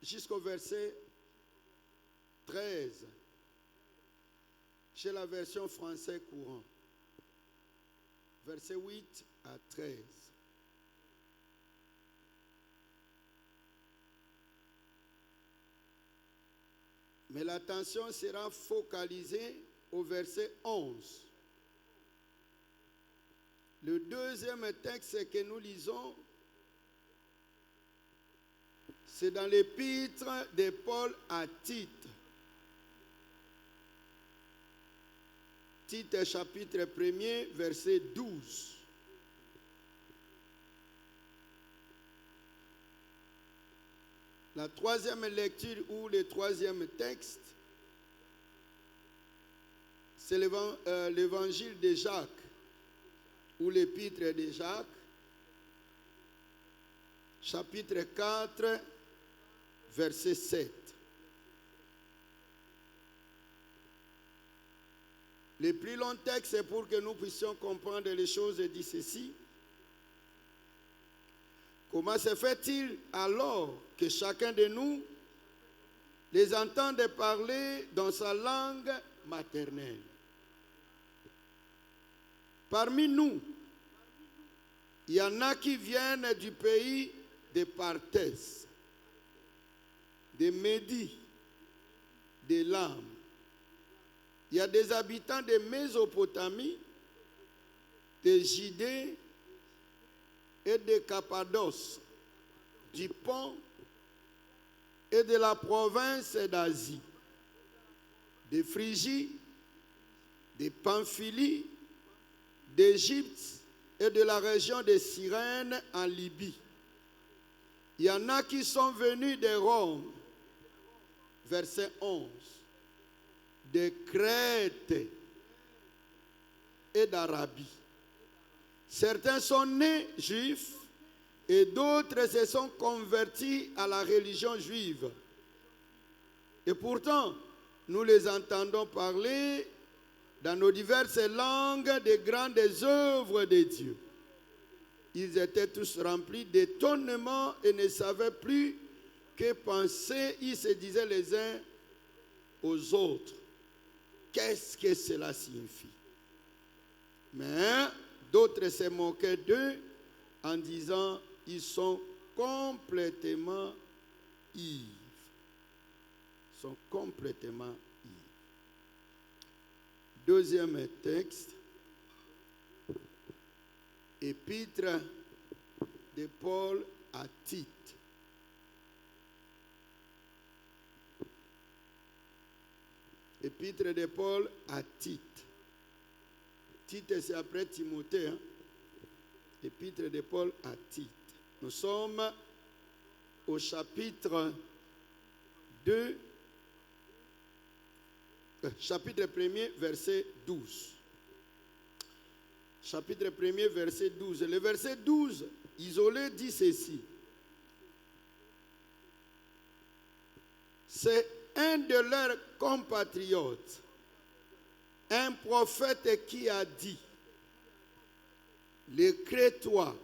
jusqu'au verset 13, chez la version français courant. Verset 8 à 13. Mais l'attention sera focalisée au verset 11. Le deuxième texte que nous lisons, c'est dans l'épître de Paul à Tite. Tite chapitre 1er, verset 12. La troisième lecture ou le troisième texte, c'est l'évangile de Jacques ou l'épître de Jacques, chapitre 4, verset 7. Le plus long texte, c'est pour que nous puissions comprendre les choses, dit ceci. Comment se fait-il alors que chacun de nous les entende parler dans sa langue maternelle? Parmi nous, il y en a qui viennent du pays de Partès, de Médie, de Lam. Il y a des habitants de Mésopotamie, de Judée et de Cappadoce, du Pont et de la province d'Asie, de Phrygie, de Pamphylie, d'Égypte et de la région de Cyrène en Libye. Il y en a qui sont venus de Rome, verset 11, de Crète et d'Arabie. Certains sont nés juifs et d'autres se sont convertis à la religion juive. Et pourtant, nous les entendons parler dans nos diverses langues des grandes œuvres de Dieu. Ils étaient tous remplis d'étonnement et ne savaient plus que penser. Ils se disaient les uns aux autres, qu'est-ce que cela signifie? Mais d'autres se moquaient d'eux en disant, ils sont complètement ivres. Ils sont complètement ivres. Deuxième texte, épître de Paul à Tite. Épître de Paul à Tite. Tite, c'est après Timothée. Épître de Paul à Tite. Nous sommes au chapitre 2, chapitre 1er, verset 12. Chapitre 1er, verset 12. Le verset 12, isolé, dit ceci. C'est un de leurs compatriotes, un prophète qui a dit, les Crétois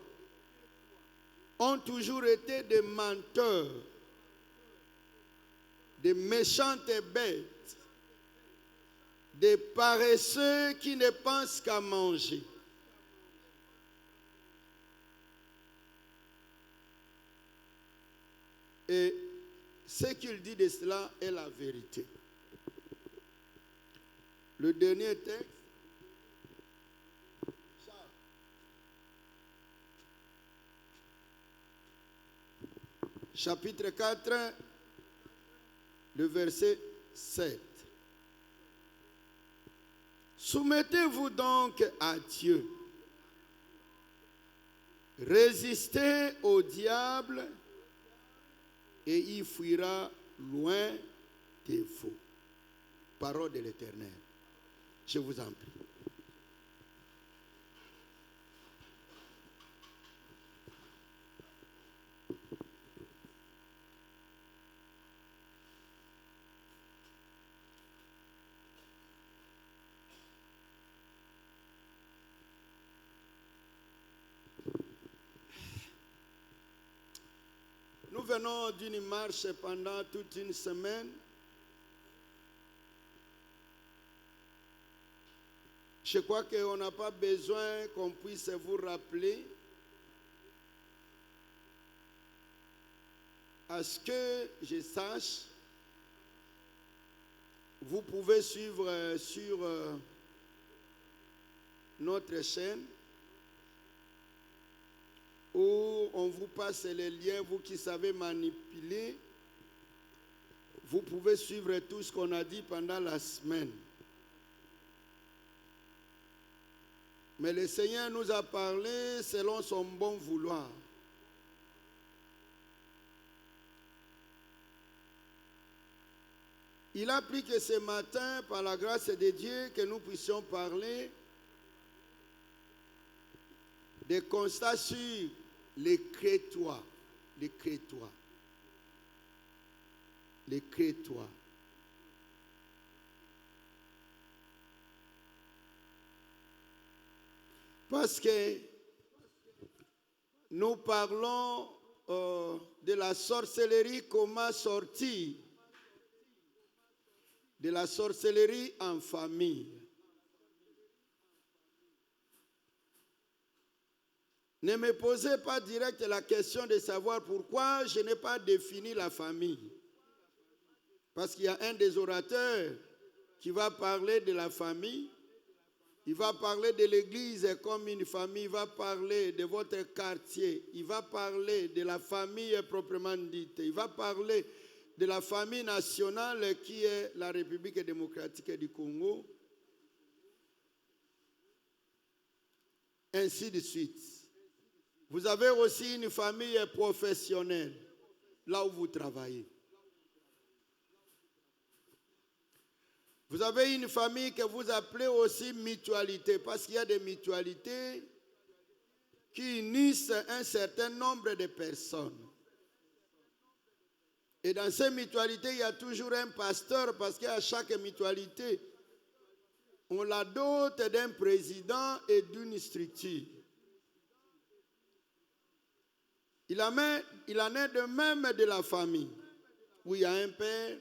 ont toujours été des menteurs, des méchantes bêtes, des paresseux qui ne pensent qu'à manger. Et ce qu'il dit de cela est la vérité. Le dernier texte, chapitre 4, le verset 7. Soumettez-vous donc à Dieu. Résistez au diable et il fuira loin de vous. Parole de l'Éternel. Je vous en prie. Nous venons d'une marche pendant toute une semaine. Je crois qu'on n'a pas besoin qu'on puisse vous rappeler à ce que je sache. Vous pouvez suivre sur notre chaîne où on vous passe les liens, vous qui savez manipuler, vous pouvez suivre tout ce qu'on a dit pendant la semaine. Mais le Seigneur nous a parlé selon son bon vouloir. Il a pris que ce matin, par la grâce de Dieu, que nous puissions parler des constats sur les Crétois. Les Crétois. Les Crétois. Parce que nous parlons de la sorcellerie, comment sortir de la sorcellerie en famille. Ne me posez pas direct la question de savoir pourquoi je n'ai pas défini la famille. Parce qu'il y a un des orateurs qui va parler de la famille. Il va parler de l'église comme une famille. Il va parler de votre quartier. Il va parler de la famille proprement dite. Il va parler de la famille nationale qui est la République démocratique du Congo. Ainsi de suite. Vous avez aussi une famille professionnelle, là où vous travaillez. Vous avez une famille que vous appelez aussi mutualité, parce qu'il y a des mutualités qui unissent un certain nombre de personnes. Et dans ces mutualités, il y a toujours un pasteur, parce qu'à chaque mutualité, on la dote d'un président et d'une structure. Il en est de même de la famille, où il y a un père,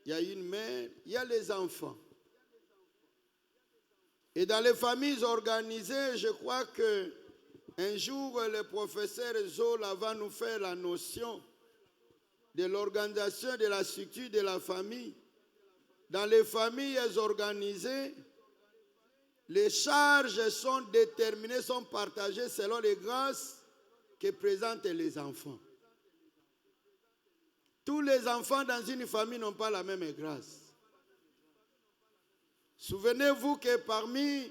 il y a une mère, il y a les enfants. Et dans les familles organisées, je crois qu'un jour, le professeur Zola va nous faire la notion de l'organisation de la structure de la famille. Dans les familles organisées, les charges sont déterminées, sont partagées selon les grâces que présentent les enfants. Tous les enfants dans une famille n'ont pas la même grâce. Souvenez-vous que parmi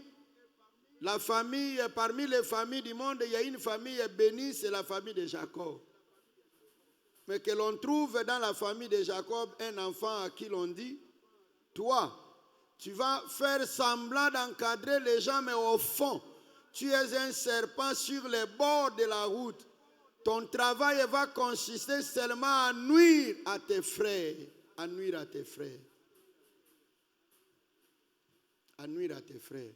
les familles du monde, il y a une famille bénie, c'est la famille de Jacob. Mais que l'on trouve dans la famille de Jacob un enfant à qui l'on dit, toi, tu vas faire semblant d'encadrer les gens, mais au fond, tu es un serpent sur les bords de la route. Ton travail va consister seulement à nuire à tes frères. À nuire à tes frères. À nuire à tes frères.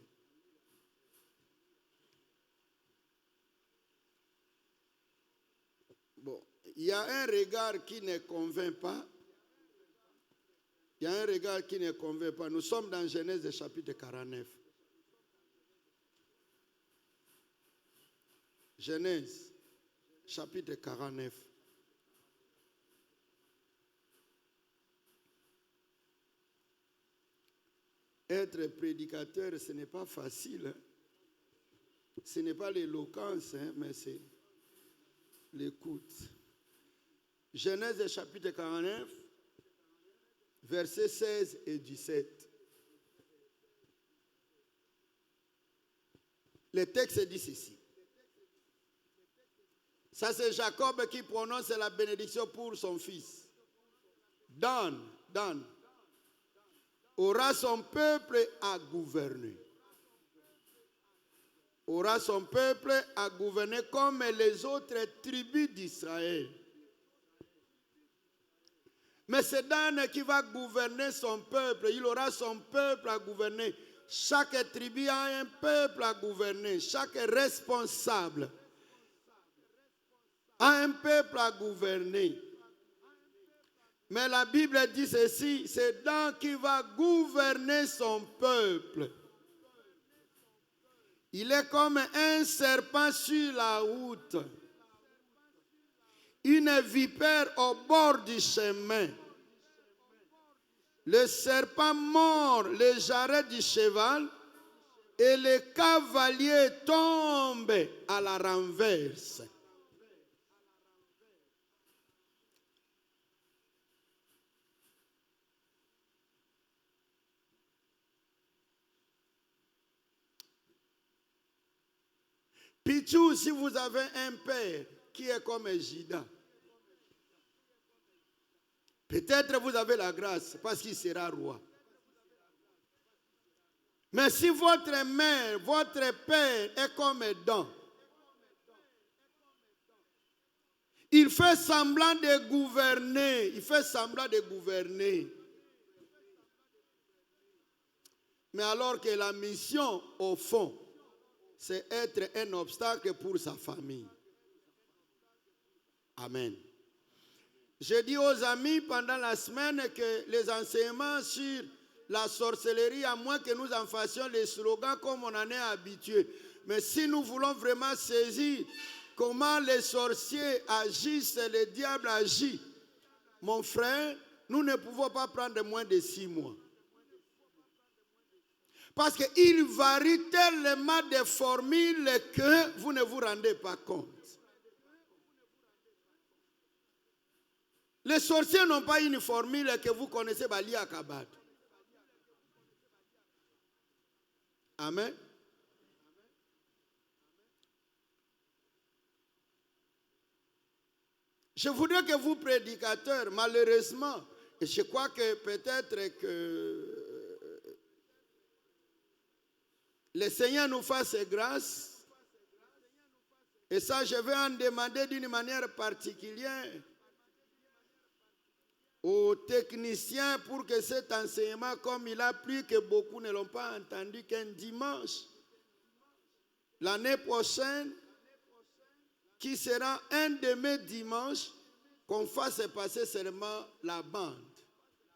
Bon, il y a un regard qui ne convainc pas. Il y a un regard qui ne convainc pas. Nous sommes dans Genèse chapitre 49. Genèse chapitre 49. Être prédicateur, ce n'est pas facile. Ce n'est pas l'éloquence, mais c'est l'écoute. Genèse chapitre 49, versets 16 et 17. Le texte dit ceci. Ça, c'est Jacob qui prononce la bénédiction pour son fils. Dan aura son peuple à gouverner. Aura son peuple à gouverner comme les autres tribus d'Israël. Mais c'est Dan qui va gouverner son peuple. Il aura son peuple à gouverner. Chaque tribu a un peuple à gouverner. Chaque responsable à un peuple à gouverner. Mais la Bible dit ceci, c'est Dan qui va gouverner son peuple. Il est comme un serpent sur la route, une vipère au bord du chemin. Le serpent mord les jarrets du cheval et le cavalier tombe à la renverse. Pichou, si vous avez un père qui est comme Jida, peut-être vous avez la grâce parce qu'il sera roi. Mais si votre mère, votre père est comme Dan, il fait semblant de gouverner, il fait semblant de gouverner. Mais alors que la mission, au fond, c'est être un obstacle pour sa famille. Amen. J'ai dit aux amis pendant la semaine que les enseignements sur la sorcellerie, à moins que nous en fassions les slogans comme on en est habitué. Mais si nous voulons vraiment saisir comment les sorciers agissent, le diable agit, mon frère, nous ne pouvons pas prendre moins de 6 mois. Parce qu'il varie tellement de formules que vous ne vous rendez pas compte. Les sorciers n'ont pas une formule que vous connaissez, Bali Akabad. Amen. Je voudrais que vous, prédicateurs, malheureusement, et je crois que peut-être que le Seigneur nous fasse grâce, et ça je vais en demander d'une manière particulière aux techniciens pour que cet enseignement, comme il a plu, que beaucoup ne l'ont pas entendu qu'un dimanche, l'année prochaine, qui sera un de mes dimanches, qu'on fasse passer seulement la bande,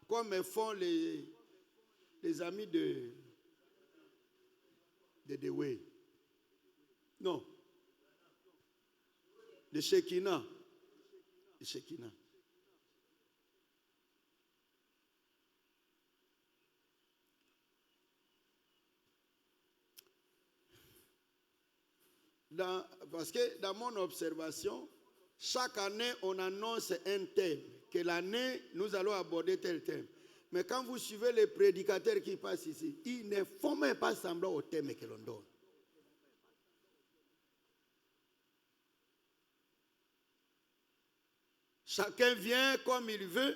comme font les amis de Dewey. Non. De Shekinah. De Shekinah. Parce que dans mon observation, chaque année, on annonce un thème. Que l'année, nous allons aborder tel thème. Mais quand vous suivez les prédicateurs qui passent ici, ils ne font même pas semblant au thème que l'on donne. Chacun vient comme il veut.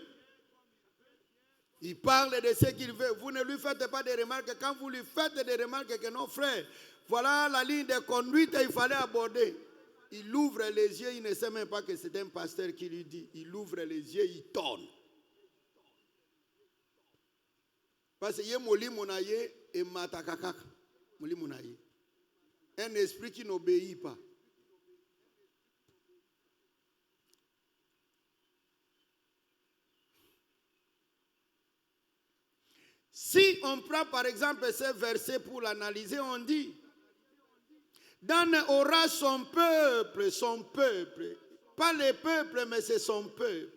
Il parle de ce qu'il veut. Vous ne lui faites pas des remarques. Quand vous lui faites des remarques que non, frère, voilà la ligne de conduite qu'il fallait aborder. Il ouvre les yeux, il ne sait même pas que c'est un pasteur qui lui dit. Il ouvre les yeux, il tourne. Parce qu'il y a Moli Monaye et Matakakak. Moli Monaye. Un esprit qui n'obéit pas. Si on prend par exemple ce verset pour l'analyser, on dit Dan aura son peuple, pas le peuple, mais c'est son peuple,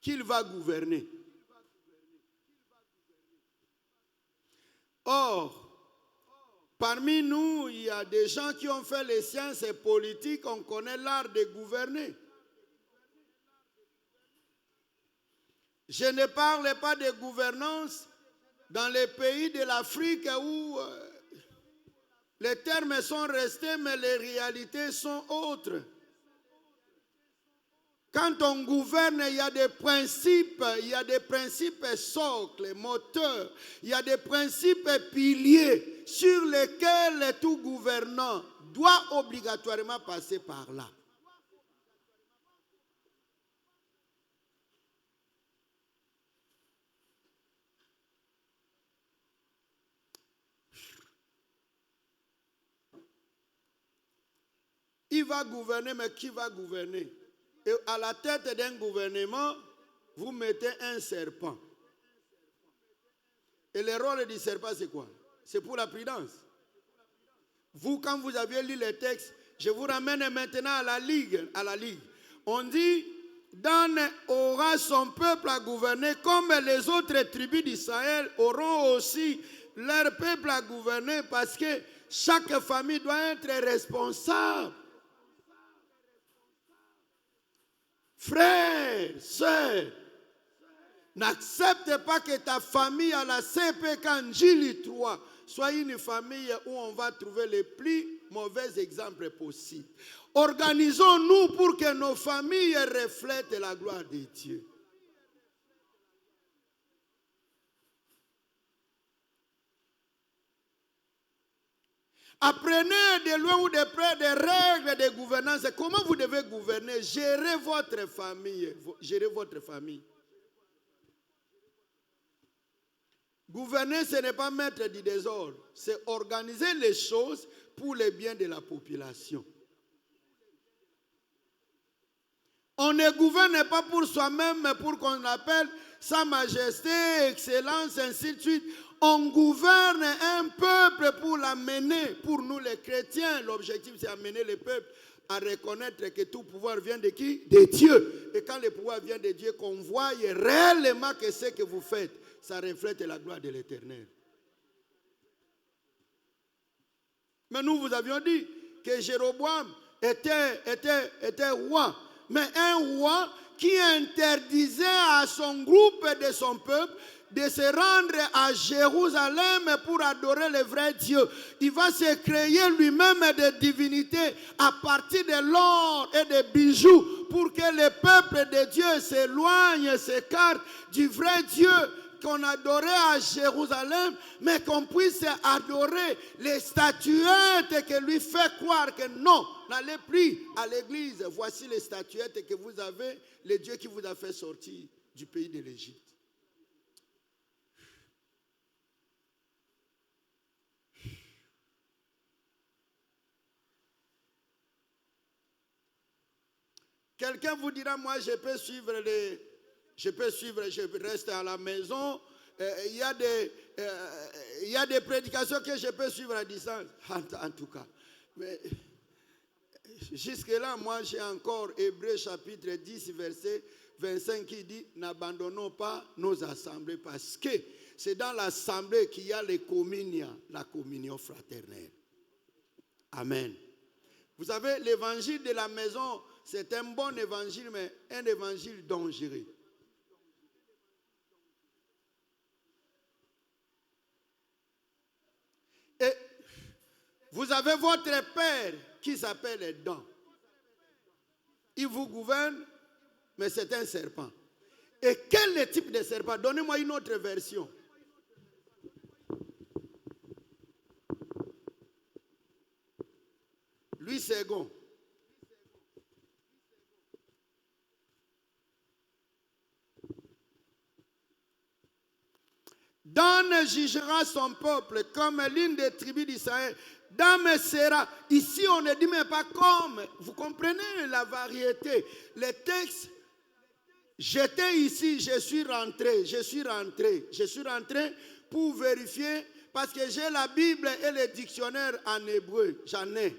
qu'il va gouverner. Or, parmi nous, il y a des gens qui ont fait les sciences politiques, on connaît l'art de gouverner. Je ne parle pas de gouvernance dans les pays de l'Afrique où les termes sont restés, mais les réalités sont autres. Quand on gouverne, il y a des principes socles, moteurs, il y a des principes piliers sur lesquels tout gouvernant doit obligatoirement passer par là. Il va gouverner, mais qui va gouverner? Et à la tête d'un gouvernement, vous mettez un serpent. Et le rôle du serpent, c'est quoi? C'est pour la prudence. Vous, quand vous aviez lu les textes, je vous ramène maintenant à la ligue. On dit, Dan aura son peuple à gouverner comme les autres tribus d'Israël auront aussi leur peuple à gouverner, parce que chaque famille doit être responsable. Frères, sœurs, n'accepte pas que ta famille à la CPK Njili 3 soit une famille où on va trouver les plus mauvais exemples possibles. Organisons-nous pour que nos familles reflètent la gloire de Dieu. Apprenez de loin ou de près des règles de gouvernance. Comment vous devez gouverner? Gérez votre famille. Gérez votre famille. Gouverner, ce n'est pas mettre du désordre. C'est organiser les choses pour le bien de la population. On ne gouverne pas pour soi-même, mais pour qu'on appelle Sa Majesté, Excellence, ainsi de suite. On gouverne un peuple pour l'amener. Pour nous les chrétiens, l'objectif c'est amener le peuple à reconnaître que tout pouvoir vient de qui? De Dieu. Et quand le pouvoir vient de Dieu, qu'on voie réellement que ce que vous faites, ça reflète la gloire de l'Éternel. Mais nous vous avions dit que Jéroboam était roi. Mais un roi qui interdisait à son groupe de son peuple de se rendre à Jérusalem pour adorer le vrai Dieu. Il va se créer lui-même des divinités à partir de l'or et des bijoux pour que le peuple de Dieu s'éloigne, s'écarte du vrai Dieu qu'on adorait à Jérusalem, mais qu'on puisse adorer les statuettes que lui fait croire que non, n'allez plus à l'église. Voici les statuettes que vous avez, le Dieu qui vous a fait sortir du pays de l'Égypte. Quelqu'un vous dira, moi je peux suivre, je reste à la maison. Il y a des prédications que je peux suivre à distance, en tout cas. Mais jusque-là, moi j'ai encore Hébreux chapitre 10, verset 25 qui dit, n'abandonnons pas nos assemblées, parce que c'est dans l'assemblée qu'il y a la communion fraternelle. Amen. Vous savez, l'évangile de la maison, c'est un bon évangile, mais un évangile dangereux. Et vous avez votre père qui s'appelle Adam. Il vous gouverne, mais c'est un serpent. Et quel est le type de serpent? Donnez-moi une autre version. Louis II. Dan jugera son peuple comme l'une des tribus d'Israël. Dan sera. Ici, on ne dit même pas comme. Vous comprenez la variété. Les textes, j'étais ici, je suis rentré pour vérifier, parce que j'ai la Bible et le dictionnaire en hébreu. J'en ai.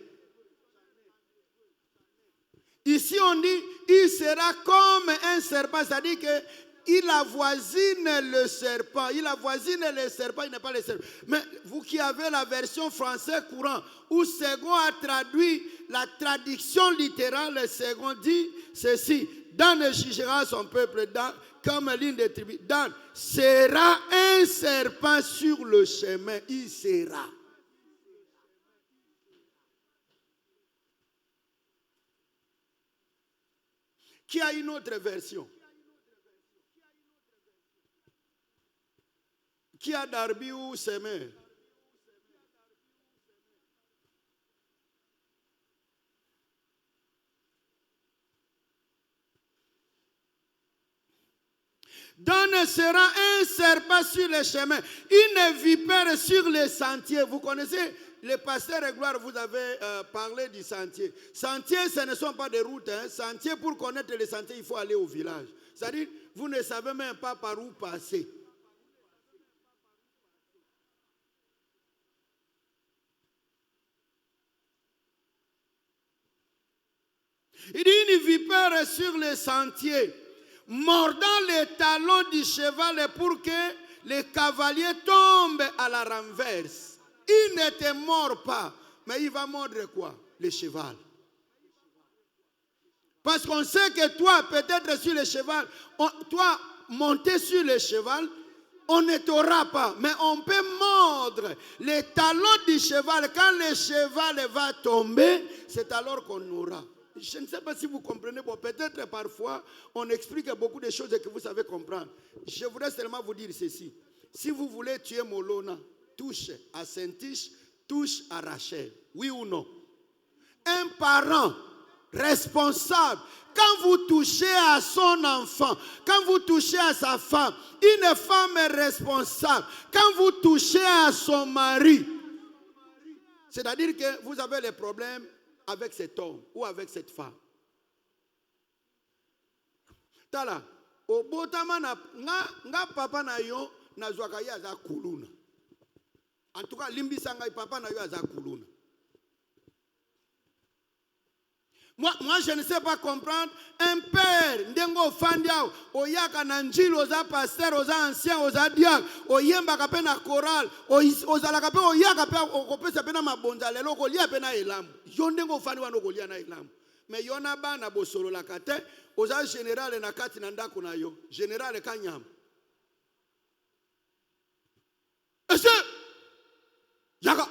Ici, on dit, il sera comme un serpent, c'est-à-dire que il avoisine le serpent. Il avoisine le serpent, il n'est pas le serpent. Mais vous qui avez la version français courant, où Second a traduit la traduction littérale, Second dit ceci. Dan jugera son peuple comme l'une des tribus. Dan sera un serpent sur le chemin. Il sera. Qui a une autre version? Qui a Darby ou Semer? Dan sera un serpent sur le chemin, une vipère sur les sentiers. Vous connaissez le pasteur et Gloire, vous avez parlé du sentier. Sentier, ce ne sont pas des routes. Hein. Sentier, pour connaître les sentiers, il faut aller au village. C'est-à-dire, vous ne savez même pas par où passer. Il dit une vipère sur les sentiers, mordant les talons du cheval pour que les cavaliers tombent à la renverse. Il ne te mord pas, mais il va mordre quoi? Le cheval. Parce qu'on sait que toi, peut-être sur le cheval, toi, monter sur le cheval, on ne t'aura pas, mais on peut mordre les talons du cheval. Quand le cheval va tomber, c'est alors qu'on aura. Je ne sais pas si vous comprenez, bon, peut-être parfois on explique beaucoup de choses que vous savez comprendre. Je voudrais seulement vous dire ceci. Si vous voulez tuer Molona, touche à Saint-Tiche, touche à Rachel. Oui ou non? Un parent responsable, quand vous touchez à son enfant, quand vous touchez à sa femme, une femme est responsable. Quand vous touchez à son mari, c'est-à-dire que vous avez les problèmes avec cet homme ou avec cette femme. Tala, au botama nga papa na yo na zwaka ya za kuluna. En tout cas, limbisa nga papa na yo za kuluna. Moi, je ne sais pas comprendre un père, ndengo fandiao, oyaka na njilo oza pasteur, oza ancien, oza diak, oyemba kape na choral, ozala kape oyaka pe okopesa pe na mabonza lelo kolia pe na elamu. Yo ndengo fandi wana kolia na elamu. Mais yona bana bosolo la kate, oza général na kati na ndako na yo, général kanyama. Est-ce que yaka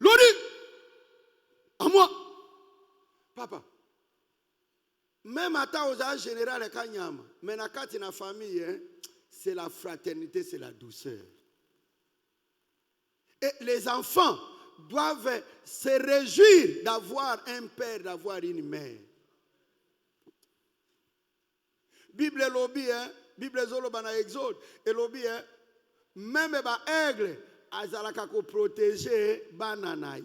Lodi, à moi, papa, même à ta aux général Kanyama, mais na kati na famille, hein, c'est la fraternité, c'est la douceur. Et les enfants doivent se réjouir d'avoir un père, d'avoir une mère. Bible lobby, hein, Bible zoloba na Exode, et lobby, hein, même ba aigle. Azalaka ko protéger banana.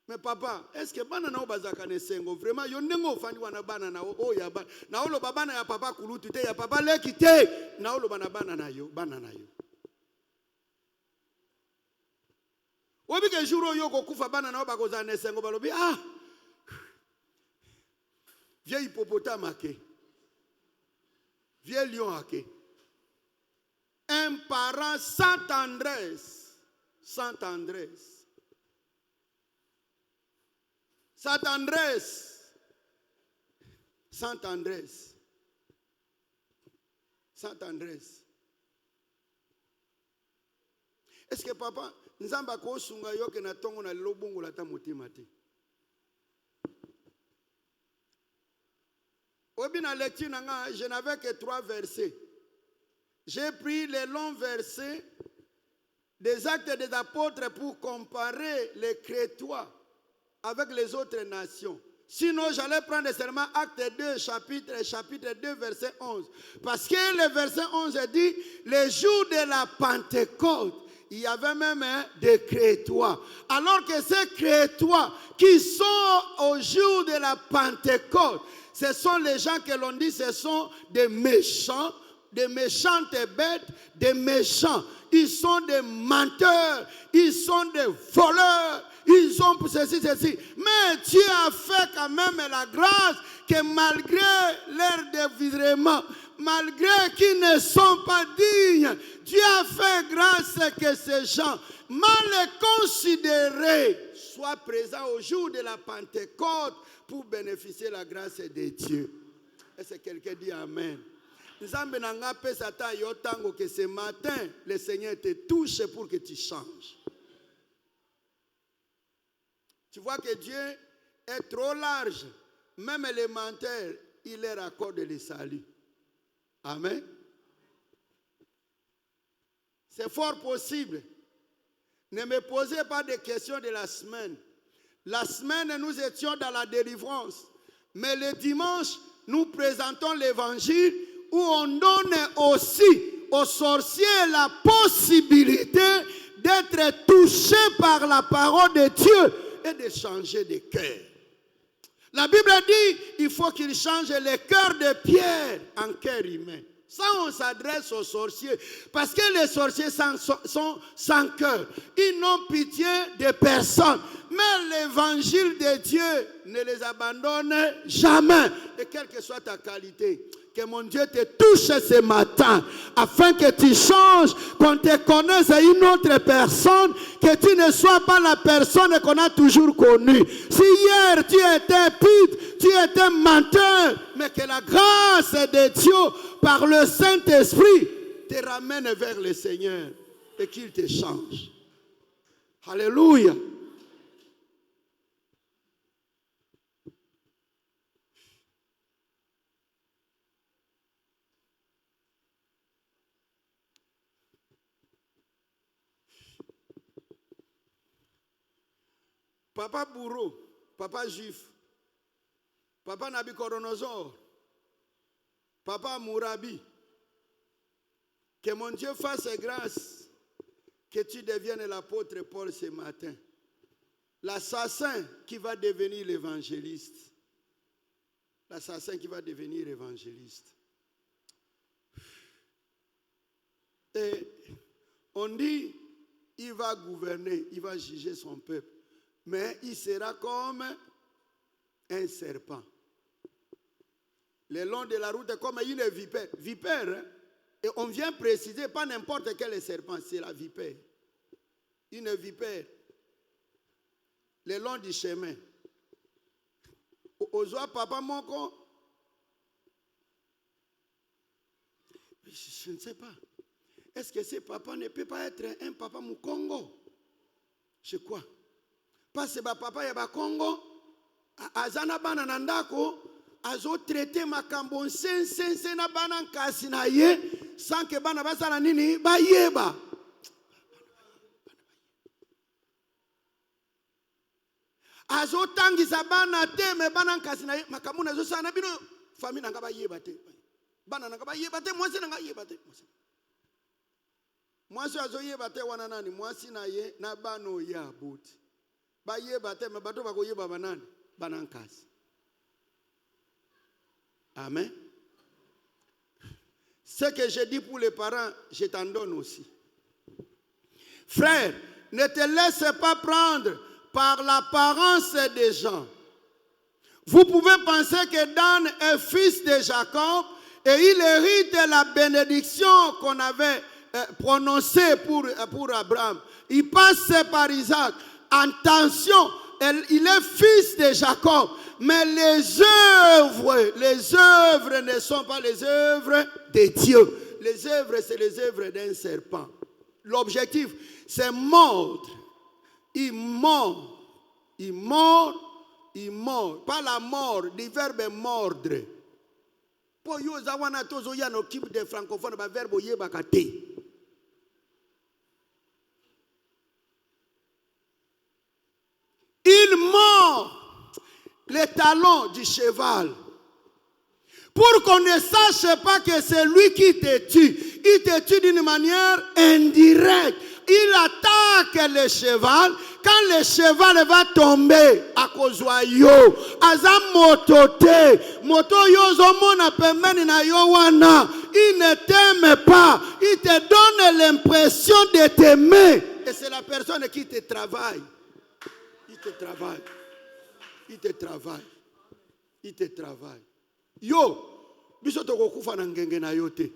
Mais papa, est-ce que banana obazaka nesengo vraiment yondengo fandi wana banana o ya ba na olo babana ya papa kulutu te ya papa leki te na olo bana banana yo. Obi ke jour yo ko kufa banana obakoza nesengo balobi ah vieux hippopotame ake vieux lion ake. Un parent sans tendresse. Sans tendresse. Sans tendresse. Sans tendresse. Sans tendresse. Est-ce que papa, nzamba ko sunga yo ke na tongo na lobungu la ta motima te? Obi na lecture nanga, je n'avais que 3 versets. J'ai pris les longs versets des Actes des Apôtres pour comparer les Crétois avec les autres nations. Sinon, j'allais prendre seulement Acte 2, chapitre 2, verset 11. Parce que le verset 11 dit, le jour de la Pentecôte, il y avait même des Crétois. Alors que ces Crétois qui sont au jour de la Pentecôte, ce sont les gens que l'on dit, ce sont des méchants, des méchantes bêtes, des méchants. Ils sont des menteurs, ils sont des voleurs, ils ont ceci. Mais Dieu a fait quand même la grâce que malgré leur dévivrement, malgré qu'ils ne sont pas dignes, Dieu a fait grâce que ces gens mal considérés soient présents au jour de la Pentecôte pour bénéficier de la grâce de Dieu. Est-ce que quelqu'un dit Amen? Que ce matin, le Seigneur te touche pour que tu changes. Tu vois que Dieu est trop large. Même les menteurs, il leur accorde le salut. Amen. C'est fort possible. Ne me posez pas de questions de la semaine. La semaine, nous étions dans la délivrance. Mais le dimanche, nous présentons l'évangile où on donne aussi aux sorciers la possibilité d'être touchés par la parole de Dieu et de changer de cœur. La Bible dit qu'il faut qu'ils changent le cœur de pierre en cœur humain. Ça, on s'adresse aux sorciers. Parce que les sorciers sont sans cœur. Ils n'ont pitié de personne. Mais l'évangile de Dieu ne les abandonne jamais. Et quelle que soit ta qualité, que mon Dieu te touche ce matin, afin que tu changes, qu'on te connaisse une autre personne, que tu ne sois pas la personne qu'on a toujours connue. Si hier tu étais pute, tu étais menteur, mais que la grâce de Dieu, par le Saint-Esprit, te ramène vers le Seigneur et qu'il te change. Alléluia. Papa bourreau, papa juif, papa Nabucodonosor, papa Mourabi, que mon Dieu fasse grâce que tu deviennes l'apôtre Paul ce matin. L'assassin qui va devenir l'évangéliste. L'assassin qui va devenir évangéliste. Et on dit, il va gouverner, il va juger son peuple. Mais il sera comme un serpent. Le long de la route, comme une vipère. Vipère, hein? Et on vient préciser, pas n'importe quel serpent, c'est la vipère. Une vipère. Le long du chemin. Ozoa papa moko. Je ne sais pas. Est-ce que ce papa ne peut pas être un papa Mukongo? Je crois. Parce que papa ya Congo, azana bana nandako, azo traité makambo sense na bana nkasi na ye, sans que bana basala nini ba yeba. Azo tangisa bana te me bana nkasi na ye, makambo na zo sana bino famille nanga ba yeba te. Bana nanga ba yeba te, mwasi nanga yeba te. Mwasi azo yeba te wana nani, mwasi na ye na bano ya buti. Amen. Ce que je dis pour les parents, je t'en donne aussi. Frère, ne te laisse pas prendre par l'apparence des gens. Vous pouvez penser que Dan est fils de Jacob et il hérite la bénédiction qu'on avait prononcée pour Abraham. Il passe par Isaac. Attention, il est fils de Jacob, mais les œuvres ne sont pas les œuvres de Dieu. Les œuvres, c'est les œuvres d'un serpent. L'objectif, c'est mordre. Il mord. Pas la mort, du verbe mordre. Pour yo zawana tozo ya no kib de francophone ba verbe yebakate. Il mord les talons du cheval pour qu'on ne sache pas que c'est lui qui te tue. Il te tue d'une manière indirecte. Il attaque le cheval. Quand le cheval va tomber à cause de yo, aza motote, moto yo zomona pembeni na yo wana, il ne t'aime pas. Il te donne l'impression de t'aimer. Et c'est la personne qui te travaille. Il te travaille. Yo, bisoto kokufa na ngenge na yote.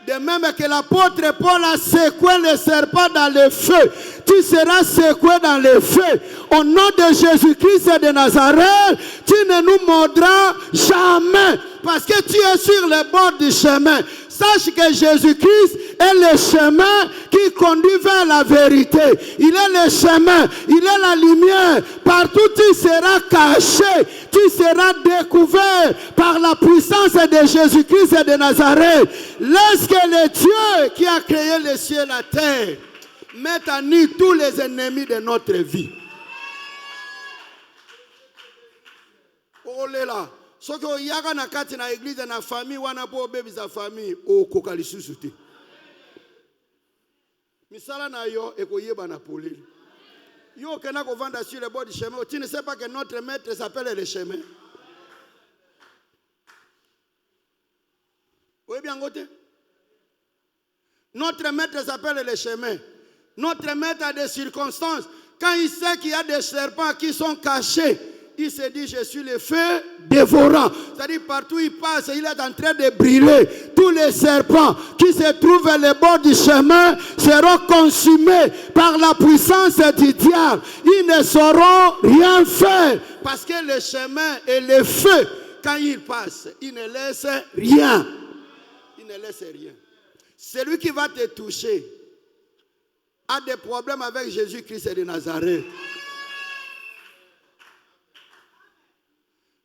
De même que l'apôtre Paul a secoué le serpent dans le feu, tu seras secoué dans le feu. Au nom de Jésus-Christ de Nazareth, tu ne nous mordras jamais. Parce que tu es sur le bord du chemin. Sache que Jésus-Christ est le chemin qui conduit vers la vérité. Il est le chemin, il est la lumière. Partout tu seras caché, tu seras découvert par la puissance de Jésus-Christ de Nazareth. Laisse que le Dieu qui a créé les cieux et la terre mette à nu tous les ennemis de notre vie. Oh là là. Ce que yaka na kati na église na famille wana po bébé sa famille o kokali susuti. Misala na yo ekoyeba na polile. Yo kena ko vendre sur le bord du chemin, tu ne sais pas que notre maître s'appelle le chemin. Oui bien côté. Notre maître s'appelle le chemin. Notre maître a des circonstances. Quand il sait qu'il y a des serpents qui sont cachés, il se dit, je suis le feu dévorant. C'est-à-dire, partout où il passe, il est en train de brûler. Tous les serpents qui se trouvent à le bord du chemin seront consumés par la puissance du diable. Ils ne sauront rien faire. Parce que le chemin et le feu, quand il passe, il ne laisse rien. Il ne laisse rien. Celui qui va te toucher a des problèmes avec Jésus-Christ de Nazareth.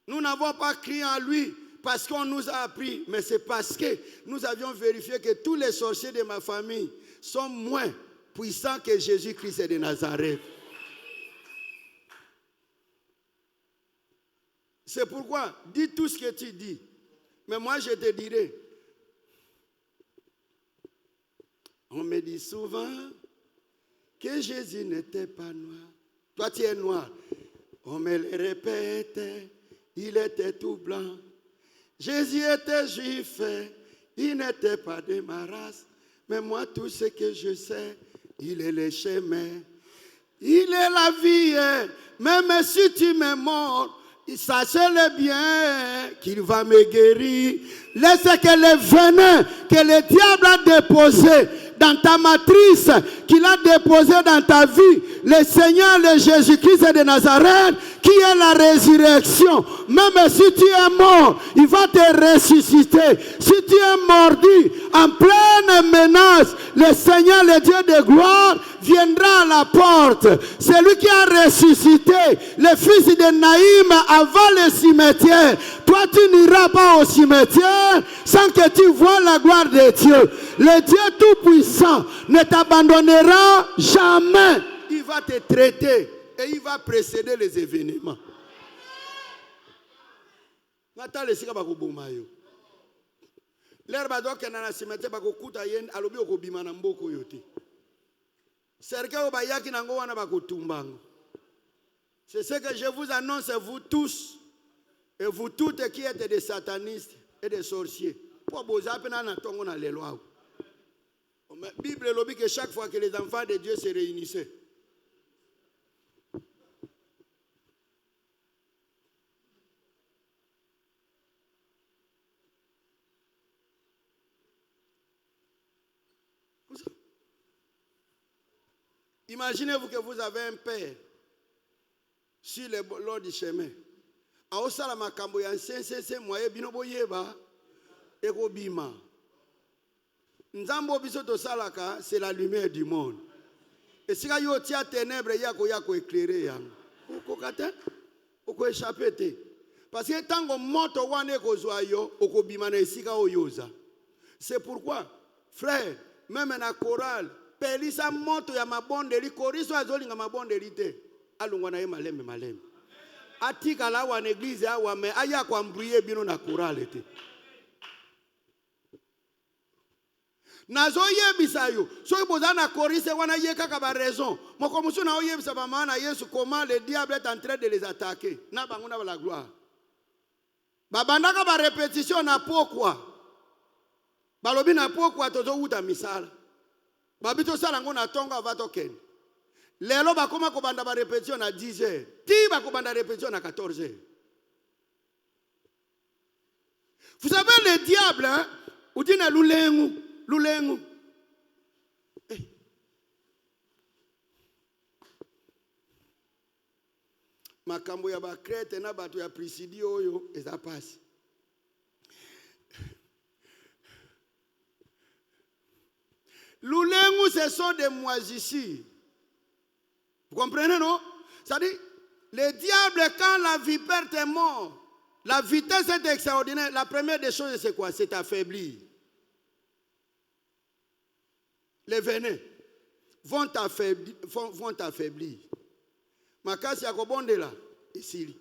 Nous n'avons pas crié en lui parce qu'on nous a appris, mais c'est parce que nous avions vérifié que tous les sorciers de ma famille sont moins puissants que Jésus-Christ de Nazareth. C'est pourquoi, dis tout ce que tu dis, mais moi je te dirai. On me dit souvent que Jésus n'était pas noir. Toi tu es noir. On me le répète. Il était tout blanc. Jésus était juif. Il n'était pas de ma race. Mais moi, tout ce que je sais, il est le chemin. Il est la vie. Même si tu me mords, sachez-le bien qu'il va me guérir. Laisse que le venin que le diable a déposé dans ta matrice, qu'il a déposé dans ta vie, le Seigneur, le Jésus-Christ de Nazareth, qui est la résurrection. Même si tu es mort, il va te ressusciter. Si tu es mordu, en pleine menace, le Seigneur, le Dieu de gloire, viendra à la porte. C'est lui qui a ressuscité le fils de Naïm avant le cimetière. Toi, tu n'iras pas au cimetière sans que tu vois la gloire de Dieu. Le Dieu Tout-Puissant ne t'abandonnera jamais. Il va te traiter et il va précéder les événements. L'herbe doit que na cimetière bakokuta yen alobi okobima na mboko yote. Serikali obayaki nango wana bakotumbango. C'est ce que je vous annonce, vous tous et vous toutes qui êtes des satanistes et des sorciers. Pour vous appeler na tongo na lelo. La Bible dit que chaque fois que les enfants de Dieu se réunissaient, imaginez-vous que vous avez un père sur le bord du chemin. A osala makambo ya nsense moye bino boyeba ekobima. Nzambo biso to salaka, c'est la lumière du monde. Et si yo tia ténèbres yako éclairer yang. Okokata oko échapper te. Parce que tango moto wane kozwa yo okobima na esika oyoza. C'est pourquoi frère, même na chorale pelisa moto ya mabondeli koriso azolinga mabondeli te. Alungwa na ye malembe. Atika la wa église awa me aya kwa mbrouiller bino na chorale te. Nazo yebisa yo so iboza na korise wana ye kaka ba raison moko musu na oyebisa ba maana Yesu comment le diable est en train de les attaquer na bango na la gloire babandaka ba répétition na pokwa balobi na pokwa tozo uta misala babito sala ngo na tongo avato ken lelo bakoma ko banda ba répétition na 10h ti ba ko banda répétition na 14h. Vous savez le diable hein udina lulengu makambo ya bakrete na bato ya prisidio oyo eza pasi. Lulengu, ce sont des moisissures. Vous comprenez, non? C'est-à-dire, le diable, quand la vipère est morte, la vitesse est extraordinaire. La première des choses, c'est quoi? C'est affaiblir. Les venins vont t'affaiblir. Makasi ya kobonde là, ici.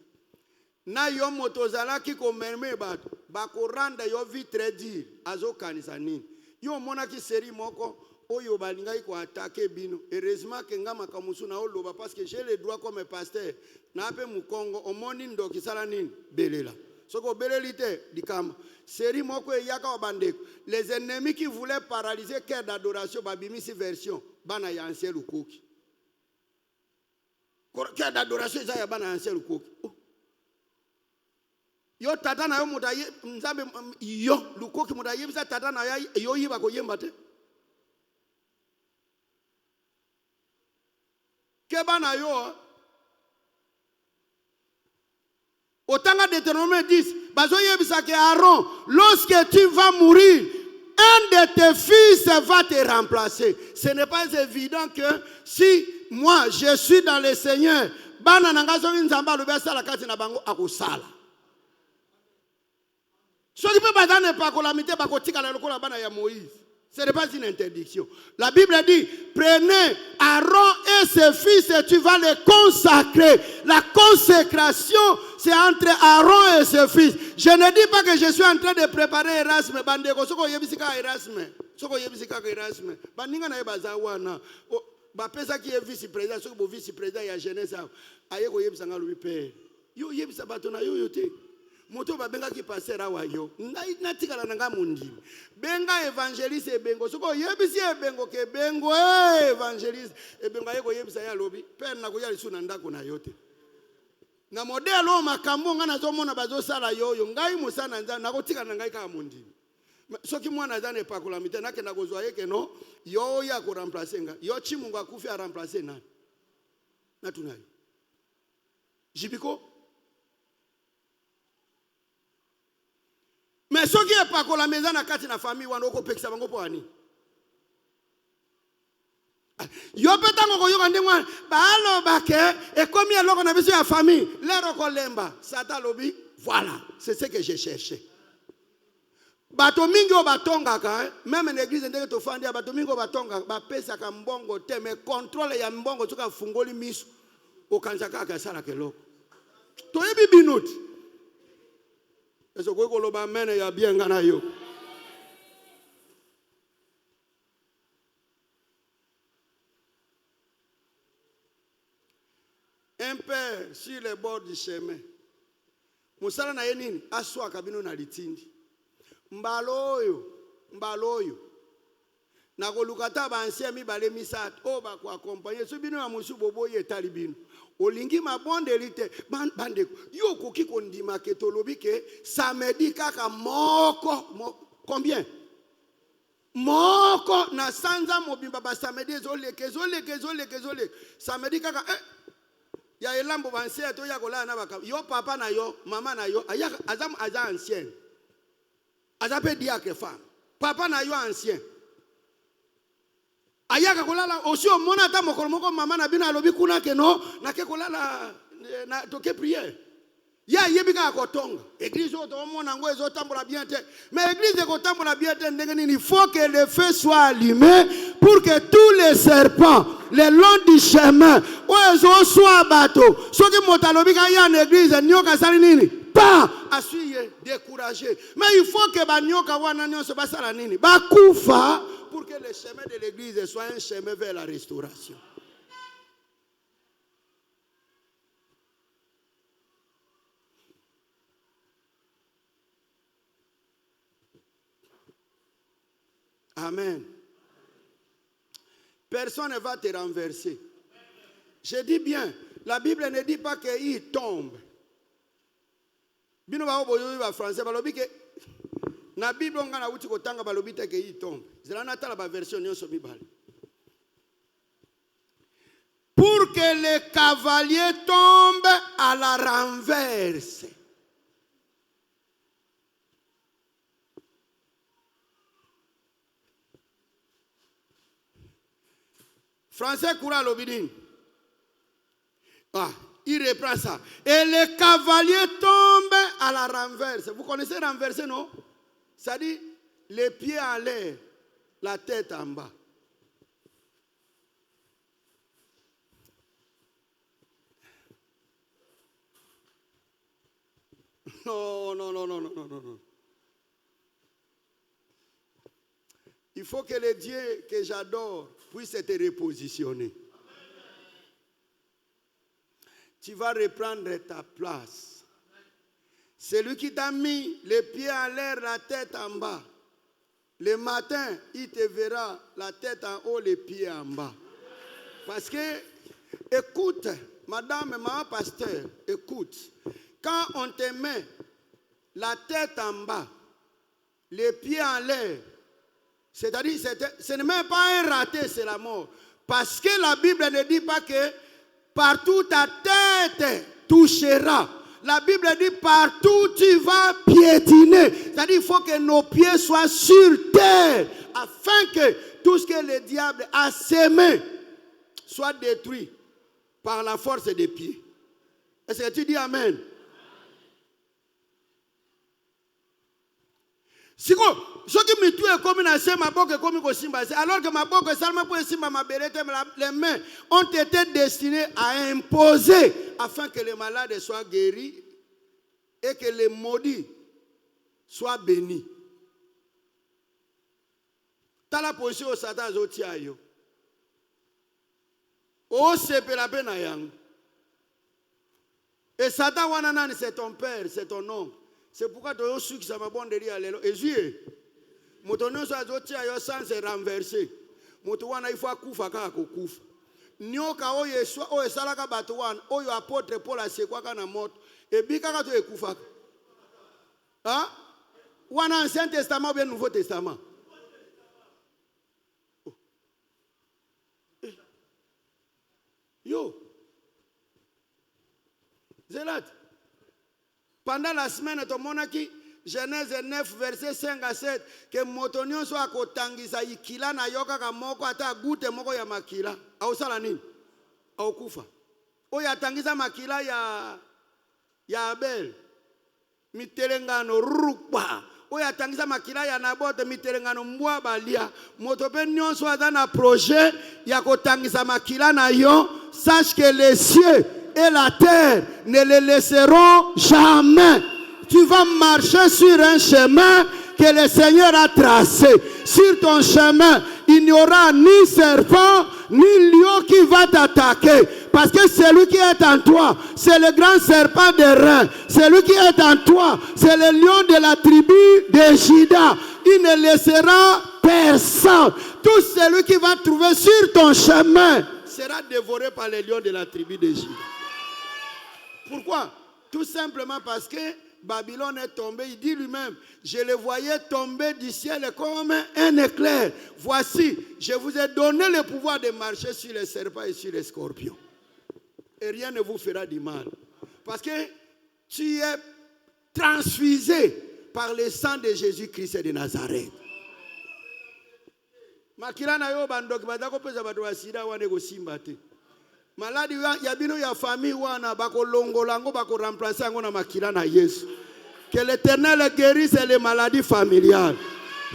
Na yo motozalaki komerme bato bakoranda yo vie très dire azokanisa nini yo monaki série moko oyo balingai ko attaquer bino heureusement que nga makamusu na oloba parce que j'ai le droit comme pasteur na pe mukongo omoni ndoki sala nini belela soko belelite dikama série moko yaka obandeko les ennemis qui voulaient paralyser cœur d'adoration babimisi version bana ya ancien lukoki cœur d'adoration ça ya bana ancien lukoki yo tata na yo mudaye nzambe yo lukoki mudaye bisa tata na yo yiba ko yemba te keba na yo otanga Deutéronome 10 bazo yebisa ke Aaron lorsque tu vas mourir un de tes fils va te remplacer. Ce n'est pas évident que si moi je suis dans le Seigneur bana nanga zo nzamba lo besa la kati na bango akosala. Ce qui peut pas dans pas calamité ba kotika la lokola bana ya Moïse. Ce n'est pas une interdiction. La Bible dit prenez Aaron et ses fils et tu vas les consacrer. La consécration c'est entre Aaron et ses fils. Je ne dis pas que je suis en train de préparer Erasme bandeko soko yebisika Erasme. Soko yebisika Erasme. Baninga na yebaza wana. Ba pesa ki vice-président soko bo vice-président ya jeunesse aye ko yebisanga lui père. Yo yebisa bato na yo yote. Moto ba benga ki passer awa yo ngai natikala nanga mundi benga évangéliste ebengo soko yebisi ebengo ke bengo évangéliste ebengo ayeko yebisa ya lobi père na ko ya lisuna ndako na yote na modelo makambo nga nazomona bazo sala yoyo ngai musana nza nakotikala ngai ka mundi soki mwana zane pakola mite nake nakozwa yeke no yo ya ko remplacer nga yo chimungu akufi a remplacer nani na tunayo jibiko. Mais ce qui est pas que la maison na kati na famille wana oko pekisa bango po ani. Yo petango ko yoka ndengwa balo bake e komi eloko na biso ya famille lero ko lemba sata lobi voilà c'est ce que j'ai cherché. Bato mingi o batonga ka même l'église ndenge to fandi bato mingi o batonga ba pesa ka mbongo te mais contrôle ya mbongo tuka fungoli miso okanza kaka sala keloko. To yebi binuti. Eso kwa koloba mene ya bienga na yo. Un père sur les bords du chemin. Musala na yenini aswa kabino na litindi. Mbaloyo. Na kolukata ba ancien mi bale misat o ba ko accompagner so bino ya musu boboye talibino. Olingi mabonde lite bande yo koki kondima ketolobi ke samedi kaka moko combien moko na sanza mobimba ba samedi zoleke samedi kaka ya elambo banse to ya kola na baka yo papa na yo mama na yo aya azam aza ancien azape diacre femme papa na yo ancien ayaka kolala aussi au mona ta moko mama na bina lobi kuna ke no na ke kolala na toke prière ya yebika akotonga église o to mona ngo ezo tambola bien te mais église ko tambola bien te ndenge nini il faut que le feu soit allumé pour que tous les serpents le long du chemin o ezo soit bateau soki motalobi ka ya na église nyoka sali nini pas assuyer décourager mais il faut que ba nyoka wana nyonso basala nini bakufa pour que le chemin de l'église soit un chemin vers la restauration. Amen. Personne ne va te renverser. Je dis bien, la Bible ne dit pas qu'il tombe. Bino ba oboyo ba français balobi ke na Bible on na uti kotanga balobi te ke il tombe. Zela na tala ba version nyonso mibale. Pour que le cavalier tombe à la renverse. Français courant l'obidine. Ah, il reprend ça. Et le cavalier tombe à la renverse. Vous connaissez renverser, non? Ça dit les pieds en l'air, la tête en bas. non. Il faut que le Dieu que j'adore puisse te repositionner. Tu vas reprendre ta place. Celui qui t'a mis les pieds en l'air, la tête en bas. Le matin, il te verra la tête en haut, les pieds en bas. Parce que, écoute, madame, maman, pasteur, écoute. Quand on te met la tête en bas, les pieds en l'air, c'est-à-dire, ce n'est même pas un raté, c'est la mort. Parce que la Bible ne dit pas que partout ta tête touchera. La Bible dit partout tu vas piétiner. C'est-à-dire il faut que nos pieds soient sur terre afin que tout ce que le diable a sémé soit détruit par la force des pieds. Est-ce que tu dis amen? Si ce qui me tue comme une assez ma boque comme une simba, alors que ma boque seulement pour simba ma berette, les mains ont été destinées à imposer afin que les malades soient guéris et que les maudits soient bénis. T'as la position au Satan zotiayo. Oh c'est la peine à yang. Et Satan wananan c'est ton père, c'est ton oncle. C'est pourquoi tu as su que ça m'a bon de dire alléluia. Et Dieu, mon tonneau soit zotia yo sans se renverser. Mon wana il faut kufa ka kufa. Nyoka oye so oye salaka batuan oyo apôtre Paul asekwa kana moto. Et bika ka to ekufa. Hein? Wana Ancien Testament ou bien Nouveau Testament? Yo. Zélat. Pendant la semaine, tu as dit, Genèse 9, verset 5 à 7, que motonio soit kotangisa ikila na yoka kamoko ata gute moko ya makila. Au salani, au kufa. O ya tangisa makila ya Abel. Miterengano rukwa. O ya tangisa makila ya Nabote miterengano mbwa balia. Motope nyonso azana projet ya kotangisa makila na yo. Sache que les cieux et la terre ne le laisseront jamais. Tu vas marcher sur un chemin que le Seigneur a tracé. Sur ton chemin, il n'y aura ni serpent, ni lion qui va t'attaquer. Parce que celui qui est en toi, c'est le grand serpent des reins. Celui qui est en toi, c'est le lion de la tribu de Juda. Il ne laissera personne. Tout celui qui va trouver sur ton chemin sera dévoré par les lions de la tribu de Juda. Pourquoi? Tout simplement parce que Babylone est tombé. Il dit lui-même, je le voyais tomber du ciel comme un éclair. Voici, je vous ai donné le pouvoir de marcher sur les serpents et sur les scorpions. Et rien ne vous fera du mal. Parce que tu es transfusé par le sang de Jésus-Christ de Nazareth. Makila na yo bandok badako pesa batu wasida wane go simbate. Maladi ya bino ya famille wana bako longolango bako remplacer ngo na makila na Yesu. Que l'Éternel guérisse les maladies familiales.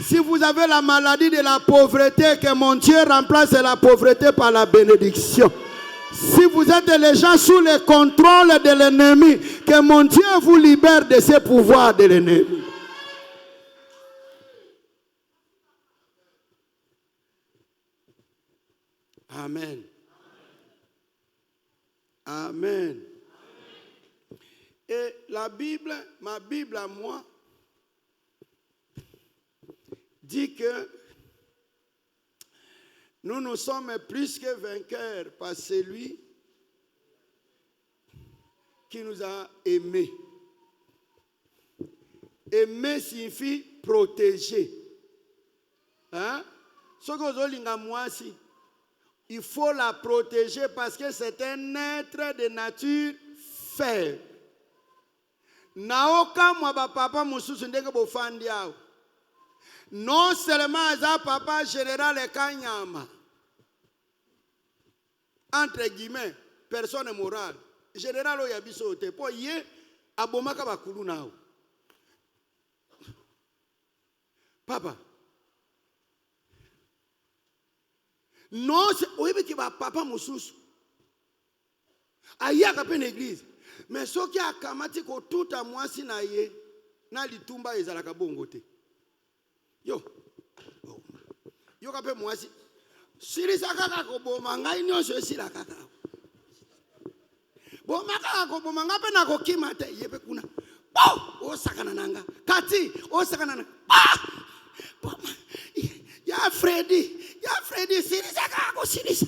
Si vous avez la maladie de la pauvreté, que mon Dieu remplace la pauvreté par la bénédiction. Si vous êtes les gens sous le contrôle de l'ennemi, que mon Dieu vous libère de ces pouvoirs de l'ennemi. Amen. Amen. Et la Bible, ma Bible à moi, dit que nous sommes plus que vainqueurs par celui qui nous a aimés. Aimer signifie protéger. Hein? Ce que vous avez moi aussi. Il faut la protéger parce que c'est un être de nature faible. Naoka mwa papa mususu ndenge bofandi yao. Non seulement aza papa général Kanyama. Entre guillemets, personne morale. Général oyabiso te po ye abomaka bakulu nao. Papa. Non, oui, mais qui va papa mususu. Aya ka pe l'église. Mais ce qui a kamati ko tout à moi si na ye. na litumba ezalaka bongo te. Yo kape mwasi silisa kaka koboma ngai nyonso esila kaka. Boma kaka koboma ngape na kokima te yebe kuna. O sakana nanga. Kati o sakana nanga. Boma. Ya Freddy silisa kaka ko silisa.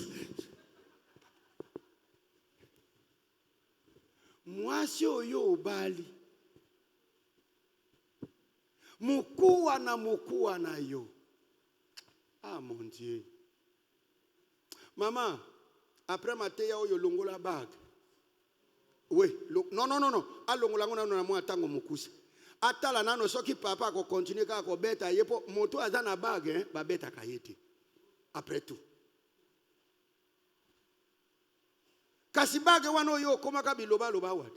Mwasi oyo obali. Mukuwa na yo. Ah mon Dieu. Maman, après mateya oyo longola bague. Oui, non. A longola ngona na mwa tango mukusa. Atala nano soki papa ko continue ka ko beta yepo moto azana bague ba beta kayete. Après tout. Kasi bague wana oyo komaka biloba wat.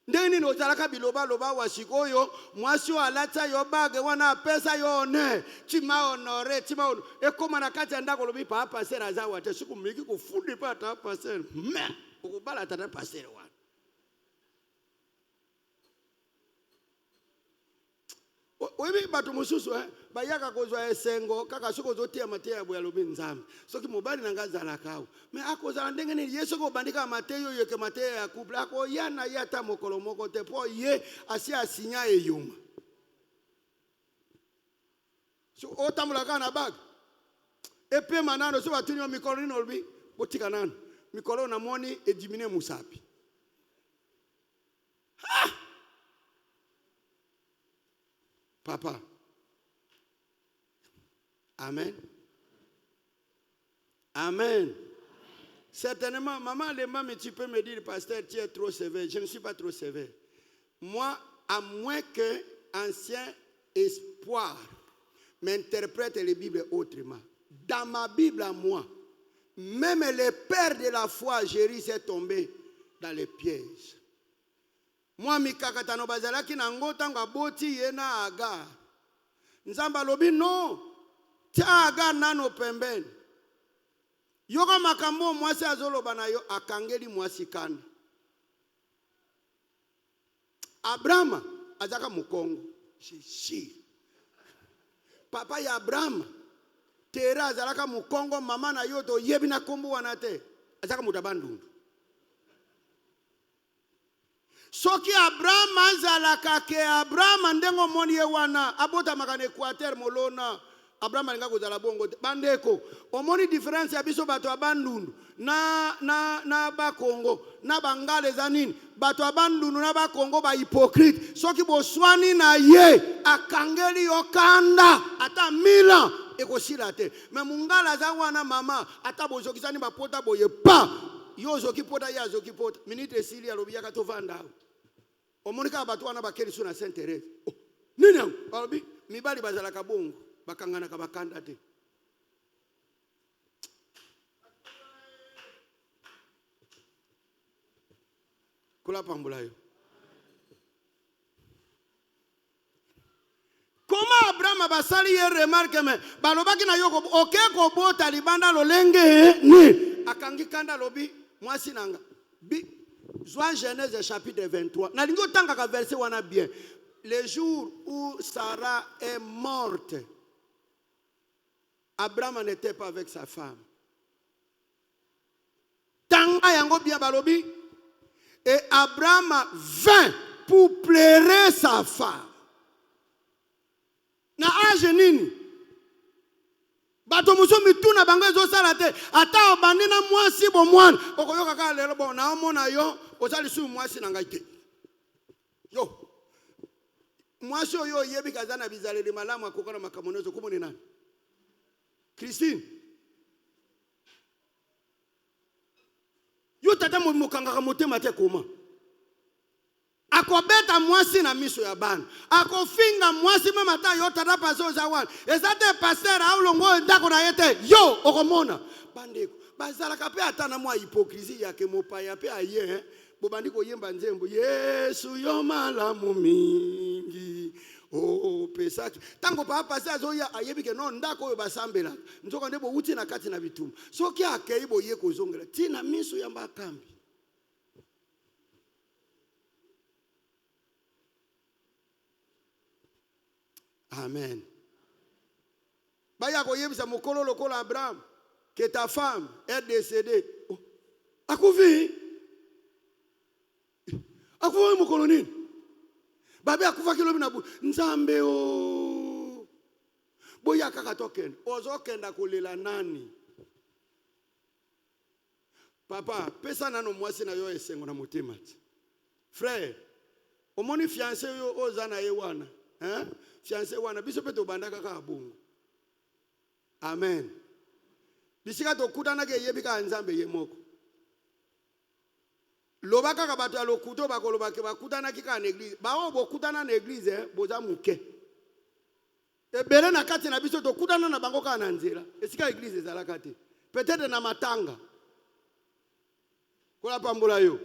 Ndeni no zalaka biloba wasikoyo mwasi o alata yo bague wana pesa yo ne tima honore e koma na kati ndako lobi papa sera za wate siku miki kufundi pa ta passer me ukubala tata passer wana webi batu mususu bayaka kozwa esengo kaka soko zotia mateya boya lobi nzambe soki mobali nanga zala kawo me akozala ndenge ni yesu ko bandika mateyo yeke mateya ya couple ako yana yata mokolo moko te po ye asi asinya eyuma so otamula kana bag epe manano so batuni mikolo ni olbi botika nano mikolo na moni edimine musapi Papa. Amen. Amen. Certainement, maman, les mamans, tu peux me dire, pasteur, tu es trop sévère. Je ne suis pas trop sévère. Moi, à moins que ancien espoir m'interprète les Bibles autrement. Dans ma Bible à moi, même les pères de la foi, Jésus s'est tombé dans les pièges. Moi mikakatano bazalaki na ngotanga boti yena aga. Nzamba lobi no. Tia aga nano pembeni. Yoga makambo mwasi azoloba na yo akangeli mwasi kanda. Abraham azaka mukongo. Shishi. Papa ya Abraham Tera azalaka mukongo mama na yo to yebi na kombo wanate. Azaka mutabandundu. Soki Abraham azalaka ke Abraham ndengo moni ye wana abota makane Equateur molona Abraham alinga kozala bongo bandeko omoni difference ya biso bato abandundu na ba Congo na bangale za nini bato abandundu na ba Congo ba hypocrite soki boswani na ye akangeli yokanda ata mila ekosila te me mungala za wana mama ata bozokisani bapota boye pa yo zoki pota ya zoki pota minute sili alobi yaka tovanda omonika batu wana bakeli suna Saint Thérèse nini alobi mibali bazala kabongo bakangana ka bakanda te kula pambula yo comment Abraham basali ye remarque me balobaki na yoko okeko bota libanda lolenge ni akangi kanda lobi mwasi nanga bi Joan Genèse chapitre 23. Nalingo tanga verset wana bien. Le jour où Sarah est morte, Abraham n'était pas avec sa femme. Tanga yango bien balobi et Abraham vint pour pleurer sa femme. Na age nini? Bato muso mituna bango zo sala te ata obandi na mwasi bo mwana okoyoka ka lelo bo na omona yo ozali su mwasi na ngai te yo mwasi oyo yebi kazana bizaleli malamu akokona makamonezo komone nani Christine yo tata mo mokanga motema te koma akobeta mwasi na miso ya bana akofinga mwasi mama ta yo tata paso za wana ezate pasteur au longo ndako na yete yo okomona bandeko bazala kape ata na mwa hypocrisie yake mopaya pe aye bobandiko yemba nzembo Yesu yo malamu mingi oh pesaki tango papa pasteur azoya ayebike no ndako oyo basambela nzoko ndebo uti na kati na bituma soki akeibo ye kozongela tina miso ya makambi Amen. Baya koyebisa mokolo lokola Abraham que ta femme est décédée. Oh. Akuvi. Akuvi mokolo nini? Babe akufa kilo binabu. Nzambe o. Boya kaka token. Ozo kenda kolela nani? Papa, pesa nano mwasi na yo esengo na motema. Frère, omoni fiancé yo ozana yewana. Hein? Fiancé wana biso pe to banda kaka abongo. Amen. Bisika to kutana ke yebika nzambe yemoko. Loba kaka bato alokuto bakoloba ke bakutana kika na église. Ba o bokutana na église boza muke. Ebele na kati na biso to kutana na bango kana nzela. Esika église ezala kati. Peut-être na matanga. Kola pambola yo.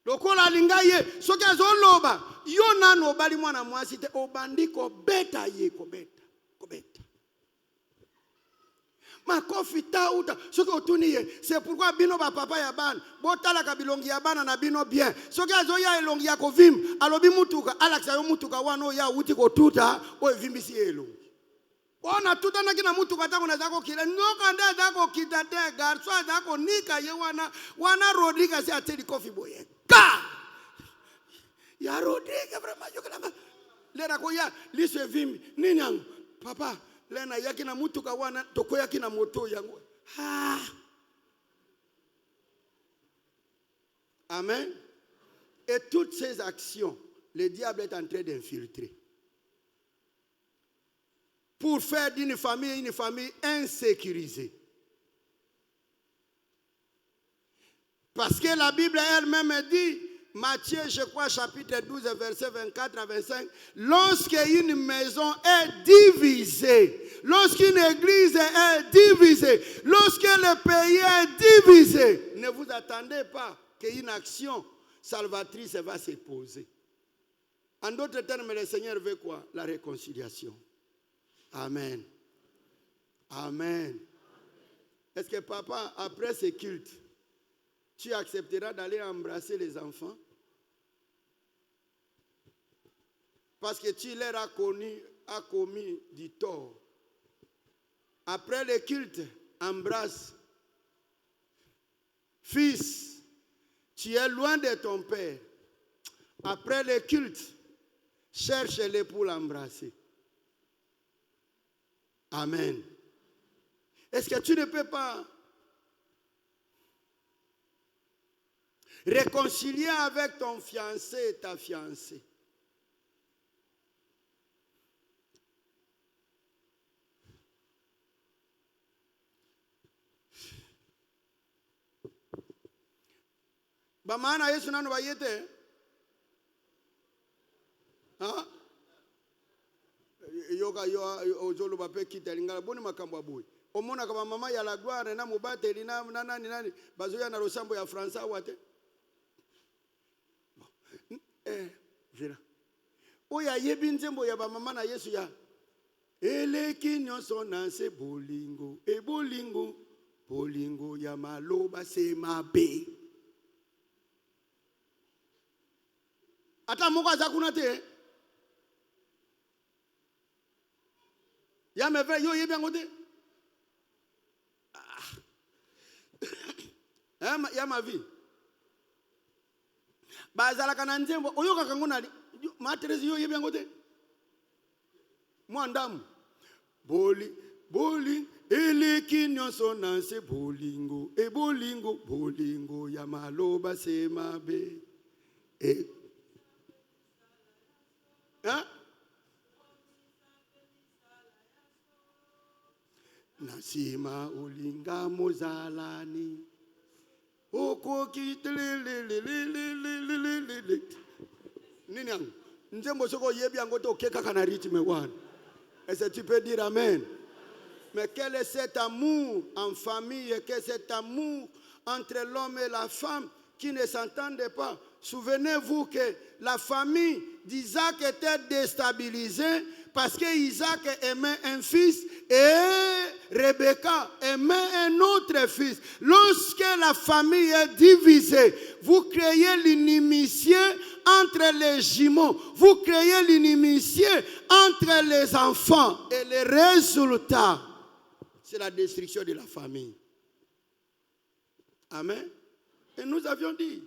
Lokola lingaye soki azoloba yo nano bali mwana mwasi te obandiko beta ye ko beta makofi tauta soki otuniye c'est pourquoi bino ba papa ya bana botala ka bilongi ya bana na bino bien soki azoya elongi ya kovim alobi mutuka alakisa yo mutuka wana ya uti ko tuta o evimbisi elongi ona tuta na kina mutuka tango na zako kile nyoka nda zako kitate garso zako nika ye wana rodika se ateli kofi boye ya rodika vraiment yo kana lera ko ya liso vimbi nini papa lena yaki na mutuka wana toko yaki na moto yangu Amen. Et toutes ces actions le diable est en train d'infiltrer pour faire d'une famille une famille insécurisée. Parce que la Bible elle-même dit, Matthieu, je crois, chapitre 12, verset 24 à 25, lorsqu'une maison est divisée, lorsqu'une église est divisée, lorsque le pays est divisé, ne vous attendez pas qu'une action salvatrice va se poser. En d'autres termes, le Seigneur veut quoi? La réconciliation. Amen. Amen. Est-ce que papa, après ce culte, tu accepteras d'aller embrasser les enfants? Parce que tu leur as commis du tort. Après le culte, embrasse. Fils, tu es loin de ton père. Après le culte, cherche-le pour l'embrasser. Amen. Est-ce que tu ne peux pas réconcilier avec ton fiancé et ta fiancée? Bamana Yesu nanu bayete. Ah? Yoga ozolo bape kitalinga boni makambo aboy. Omona kama mama ya la gloire na mobate na nani bazoya na losambo ya François wate. Jira. Oya yebi nzembo ya ba mama na Yesu ya. Eleki nyonso na se bolingo, e bolingo ya maloba se mabe. Ata moko azakuna te. Ya me vrai yo yebi ngote. Ya ma vie. Bazala kana nzembo oyoka kangona matresi yo yebi ngote. Mwandamu boli eleki nyonso na se bolingo e bolingo ya maloba se mabe hein? Nasima ulinga mozalani okoki nini yangu nzembo soko yebi yango to keka kana rythme wana. Est-ce que tu peux dire amen? Mais quel est cet amour en famille, quel est cet amour entre l'homme et la femme qui ne s'entendent pas? Souvenez-vous que la famille d'Isaac était déstabilisée parce que Isaac aimait un fils et Rebecca aimait un autre fils. Lorsque la famille est divisée, vous créez l'inimitié entre les jumeaux. Vous créez l'inimitié entre les enfants. Et le résultat, c'est la destruction de la famille. Amen. Et nous avions dit,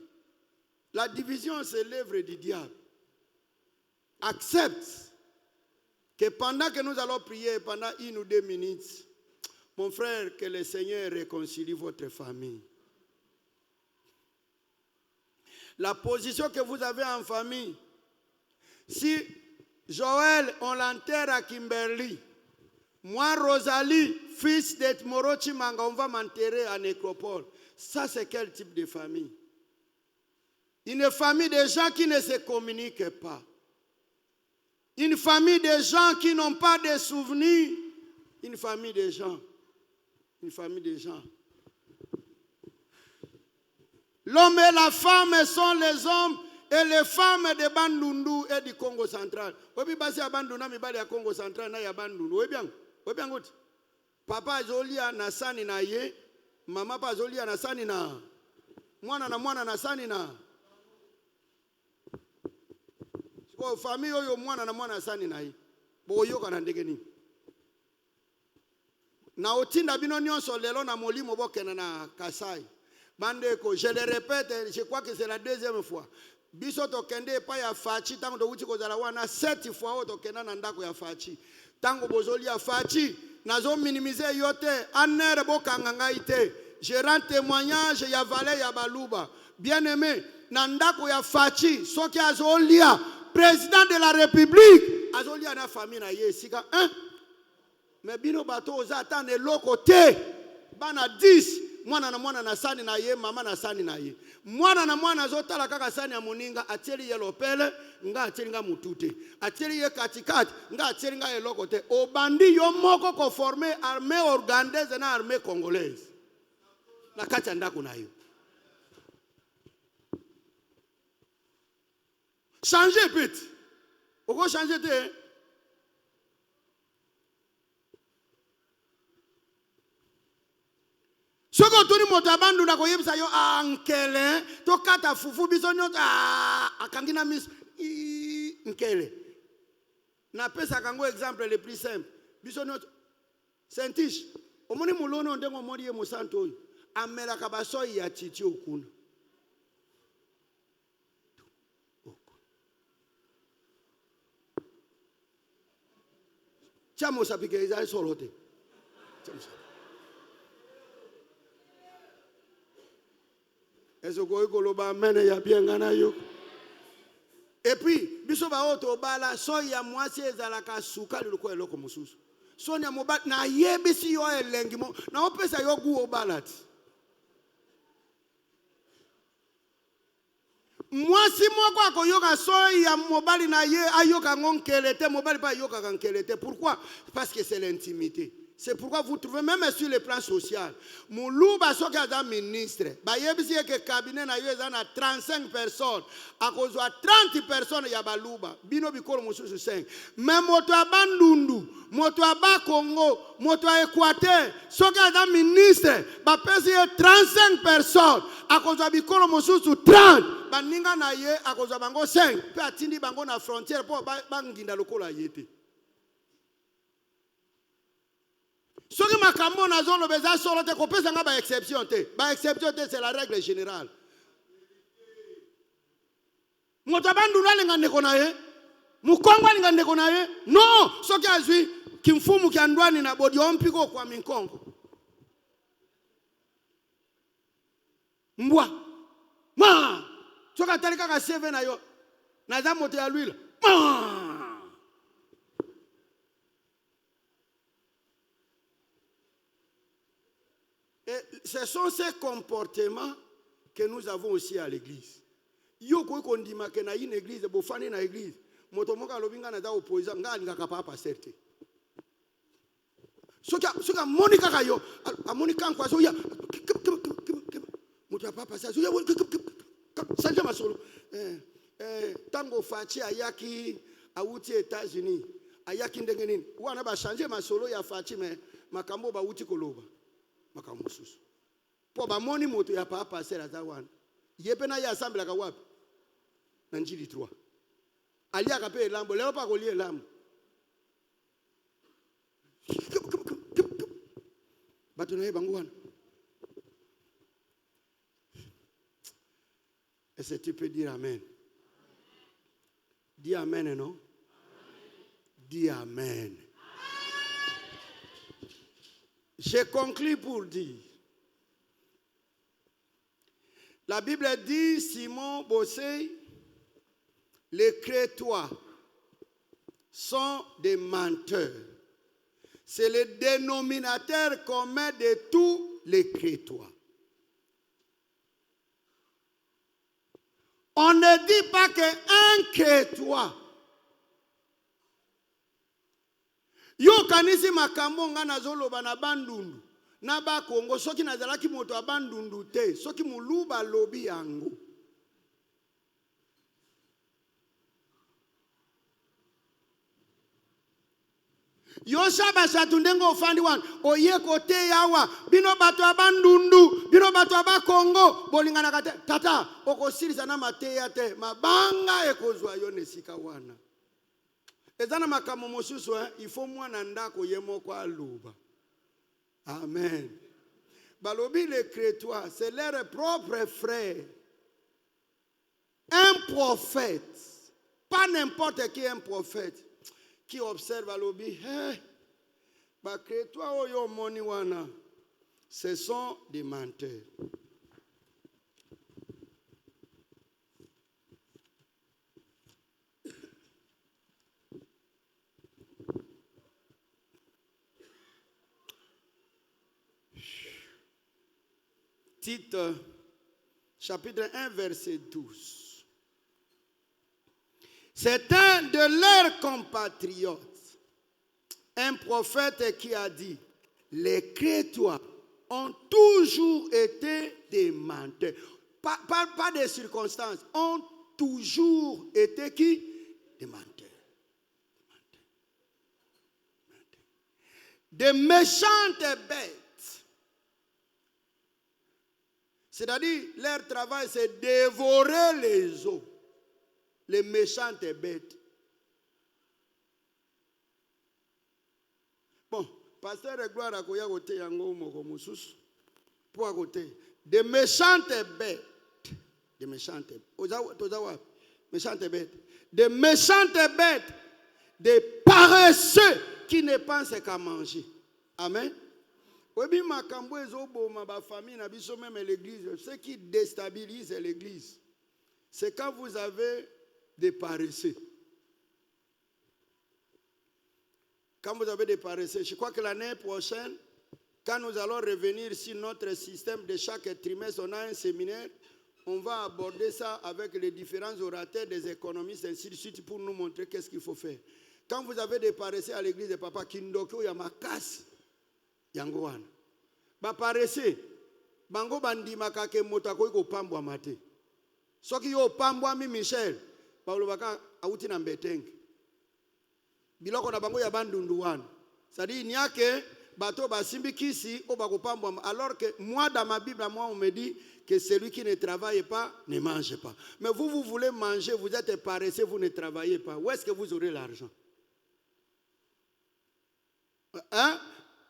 la division, c'est l'œuvre du diable. Accepte que pendant que nous allons prier, pendant 1 ou 2 minutes, mon frère, que le Seigneur réconcilie votre famille. La position que vous avez en famille, si Joël, on l'enterre à Kimberly, moi, Rosalie, fils d'Etmoro Chimanga, on va m'enterrer à Nécropole. Ça, c'est quel type de famille? Une famille de gens qui ne se communiquent pas. Une famille de gens qui n'ont pas de souvenirs. Une famille de gens. Une famille de gens. L'homme et la femme sont les hommes et les femmes de Bandundu et du Congo central. Obi basi ya Bandundu mi bali ya Congo central na ya Bandundu. Obi bien gut. Papa azolia na sani na ye, mama pa azolia na sani na mwana na sani na. Kwa famille oyo mwana na mwana sani na ye. Bo yoka na ndenge nini? Na otinda bino nyonso lelo na molimo bokena na Kasai. Bandeko, je le répète, je crois que c'est la 2e fois. Biso to kende pa ya fachi tango to uchi kozala wana 7 fois o to kenda na ndako ya fachi. Tango bozoli ya fachi nazo minimiser yote anere bokanga ngai te. Je rends témoignage ya valet ya baluba. Bien-aimé, na ndako ya fachi soki azolia président de la République azolia na famille na ye sika mais bino bato oza atane loko te bana 10 mwana na sani na ye mama na sani na ye mwana na mwana azotala kaka sani ya moninga atieli ye lopele nga atieli nga mutute atieli ye katikati nga atieli nga eloko te obandi yo moko ko former armée organdaise na armée congolaise na kati ya ndako na yo changer petit oko changer te soko tuni moto abandu na koyebisa yo ankele to kata fufu biso nyota akangina mis nkele na pesa kango exemple le plus simple biso nyota sentish omoni mulono ndengo mori ye musanto oyo amela kabaso ya titi okuna chamo sapike iza solote chamo. Et puis, biso ba oto bala so ya mwasi ezalaka suka luluko eloko mususu. So nya moba na yebisi yo elengi mo na opesa yo gu obalati. Mwasi moko akoyoka so ya mobali na ye ayoka ngonkelete mobali pa yoka kankelete. Pourquoi? Parce que c'est l'intimité. C'est pourquoi vous trouvez même sur le plan social. Moulouba soki aza ministre. Ba yebisi ke cabinet na yo ezana 35 personnes. Akozwa 30 personnes ya baluba. Bino bikolo mususu 5. Mais moto abandundu, moto aba Congo, moto Équateur, soki aza ministre, ba pesi 35 personnes. Akozwa bikolo mususu 30. Baninga na ye akozwa bango 5. Pe atindi bango na frontière po banginda lokola yete. Ce qui m'a camé dans zone obésa solo te kopesa nga ba exception te. Ba exception te c'est la règle générale. Motabandu na lenga ndeko na ye. Mukongo lenga ndeko na ye. Non, soki azwi kimfumu kiandwani na bodi ompiko kwa minkongo. Mbwa. Ma. Soka talika ka seve na yo. Na za moto ya l'huile. Ma. Et ce sont ces comportements que nous avons aussi à l'église. Yo ko kondima ke na une église bo fani na église. Moto moka lobinga na za opposant nga linga kapa pa certain. Soka Monica kayo, Monica kwa so ya moto papa sa so ya sanja masolo. Tango fachi ayaki awuti États-Unis. Ayaki ndenge nini? Wana ba changer masolo ya fachi mais makambo ba uti koloba makambo susu po ba moni moto ya pa passer aza wana yepe na ya assemble ka wapi na njili 3 ali akape lambo leo pa kolie lambo bato na bango wana. Est-ce que tu peux dire amen? Dis amen, non? Dis amen. Je conclue pour dire. La Bible dit, Simon Bossé, les Crétois sont des menteurs. C'est le dénominateur commun de tous les Crétois. On ne dit pas qu'un Crétois. Yo kanisi makambo nga nazoloba na bandundu. Na ba Kongo soki nazalaki moto abandundu te, soki muluba lobi yango. Yo shaba shatundengo ofandi wan oye kote yawa bino bato abandundu bino bato abakongo bolingana kate tata okosirisa na mateya te mabanga ekozwa yo nesika wana ezana makambo mosusu il faut mwana ndako ye moko aluba. Amen. Balobi les Crétois c'est leur propre frère, un prophète, pas n'importe qui, un prophète qui observe à l'obi, bah Crétois oyo moni wana, ce sont des menteurs. Tite, chapitre 1, verset 12. C'est un de leurs compatriotes, un prophète qui a dit, les Crétois ont toujours été des menteurs. Pas des circonstances, ont toujours été qui? Des menteurs. Des méchantes bêtes. C'est-à-dire, leur travail, c'est dévorer les eaux. Les méchantes bêtes. Bon, pasteur Gloire à Koya côté yango moko mususu. Pour à côté. Des méchantes bêtes. Des méchantes. Méchantes bêtes. Des méchantes bêtes. Des paresseux qui ne pensent qu'à manger. Amen. Oui, makambo ezobo ma famille na biso même l'église. Ce qui déstabilise l'église, c'est quand vous avez des paresseux. Quand vous avez des paresseux, je crois que l'année prochaine, quand nous allons revenir sur notre système de chaque trimestre, on a un séminaire, on va aborder ça avec les différents orateurs, des économistes, ainsi de suite, pour nous montrer qu'est-ce qu'il faut faire. Quand vous avez des paresseux à l'église de Papa Kindoko, il y a ma casse. Yangoan. Ba paresseux, bango bandi makake motako iko pambwa mate. Soki yo pambwa mi Michel, Paulo baka auti na mbetenge. Biloko na bango ya bandundu wana. C'est-à-dire nyake bato basimbi kisi o bakopambwa, alors que moi dans ma Bible moi on me dit que celui qui ne travaille pas ne mange pas. Mais vous voulez manger, vous êtes paresseux, vous ne travaillez pas. Où est-ce que vous aurez l'argent? Hein?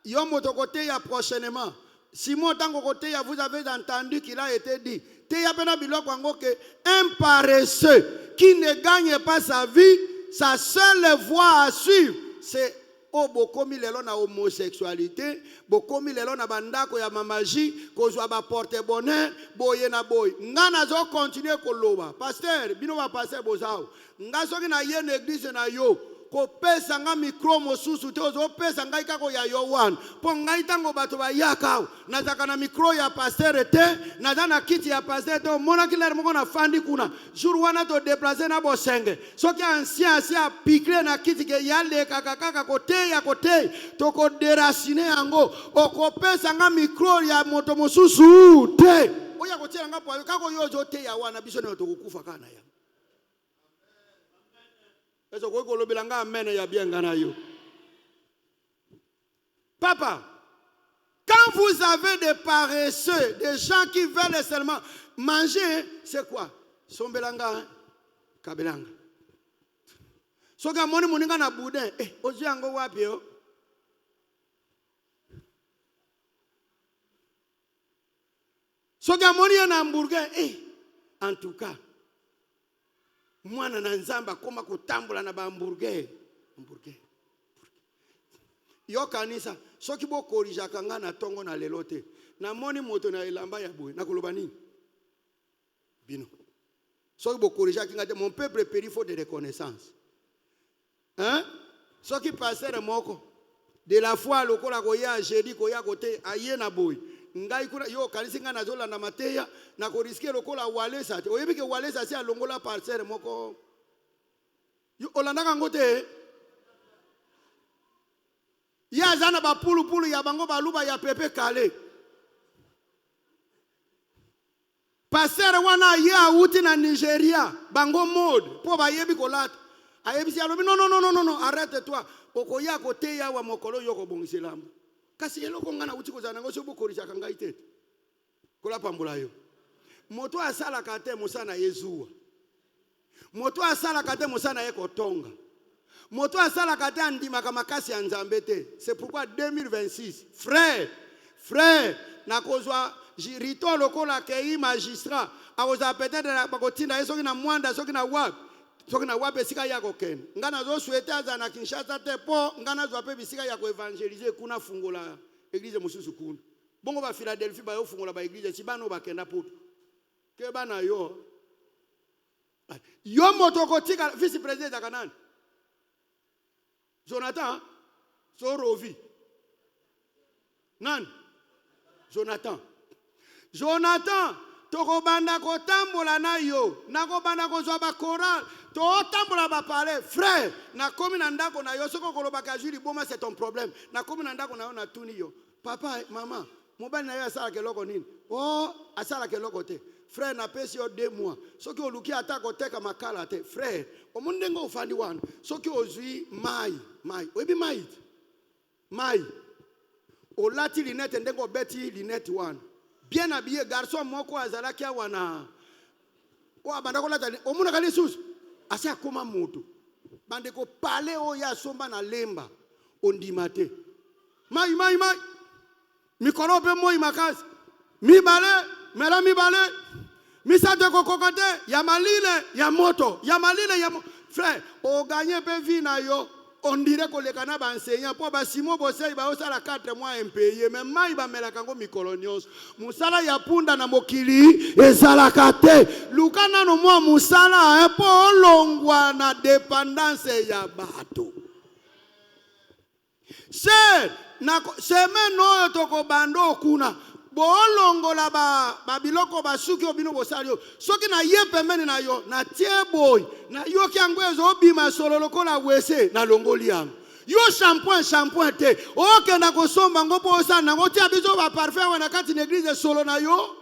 Yom motokote ya prochainement. Simon tango kote ya, vous avez entendu qu'il a été dit. Te ya pena biloko ango que un paresseux qui ne gagne pas sa vie, sa seule voie à suivre, c'est o bokomi lelo na homosexualité, bokomi lelo na bandako ya mamaji, kozwa ba porte bonheur, boye na boy. Ngana zo continuer koloba. Pasteur, bino ba passer bozao. Nga soki na ye l'église na yo. Ko pesa nga micro mosusu te ozo pesa ngai kako ya yo wan po ngai tango bato ba yaka nazaka na micro ya pasteur te naza na kiti ya pasteur te mona kila moko na fandi kuna jour wana to déplacer na bosenge soki ancien a piqué na kiti ke yale kaka kote to ko déraciner yango oko pesa nga micro ya moto mosusu te oya ko tiela nga po kako yo zo te ya wana biso ne to kufa kana ya. Papa, Quand vous avez des paresseux, des gens qui veulent seulement manger, c'est quoi? Sombelanga, kabelanga. Soka moni moninga na boudin, ozi yango wapi yo? Soka moni na hamburger, en tout cas, mwana na nzamba koma kutambula na ba hamburger. Yo kanisa, soki bo korija kanga na tongo na lelote, na moni moto na elamba ya boy, na koloba nini? Bino. Soki bo korija kinga te, mon peuple périt faute de reconnaissance. Hein? Soki passer moko, de la foi lokola koya jeudi koya kote aye na boy. Ngai kuna yo kanisa nga na zola na mateya, na ko risker lokola walesa te. Oyebi ke walesa se alongola passer moko. Yo olandaka ngote. Ya zana ba pulu ya bango baluba ya pepe kale. Passer wana ya uti na Nigeria, bango mode, po ba yebi kolata. Ayebi si alobi non, arrête-toi. Okoya kote ya wa mokolo yoko bongiselambo. Kasi eloko ngana uti kozana ngo sobo korisa kanga itete. Kola pambula yo. Moto asala kate musana yezuwa. Moto asala kate musana yeko tonga. Moto asala kate andima kama kasi ya nzambete. C'est pourquoi 2026, frère, na kozwa rito lokola kei magistrat, akoza peut-être na bakotinda yesoki na mwanda, soki na wapi. Soki na wapi sika yako ken. Ngana zo souhaiter aza na Kinshasa te po, ngana zo ape bisika yako évangéliser kuna fungola église mususu kuna. Bongo ba Philadelphie ba yo fungola ba église sibano ba kenda putu. Ke bana yo. Yo motoko tika vice président kanani. Jonathan Sorovi. Nan? Jonathan, toko banda ko tambola na yo, na ko banda ko zwa ba choral, to tambola ba parler, frère, na komi na ndako na yo, soko koloba ka juri boma c'est ton problème. Na komi na ndako na yo na tuni yo. Papa, maman, mobali na yo asala ke loko nini? Oh, asala ke loko te. Frère na pesi yo 2 mois. Soki oluki atako teka makala te. Frère, omundengo ufandi wana. Soki ozui mai. Oyebi mai. Olati linette ndengo beti linette wana. Bien habillé garçon moko azalaki wana. O bandako lata omuna kali susu. Asa akoma moto. Bandeko pale o ya somba na lemba. Ondimate. Mai. Mikoro pe moi makasi. Mela mi bale. Misate kokokate. Ya malile ya moto. Frère, o gagné pe vie na yo. On dirait que les canards enseignants pour basimo bosei ba osala 4 mois impayé mais mai ba melaka ngo mikolonios musala ya punda na mokili ezala kate lukana no mwa musala po longwa na dépendance ya bato se na semaine no toko bando kuna bolongola ba biloko basuki obino bosalio soki na ye pembeni na yo na tie boy na yo kiango ezobima solo lokola wese na longoli yango yo shampoing te okenda kosomba ngo po osana nango tia biso ba parfum wana kati na église solo na yo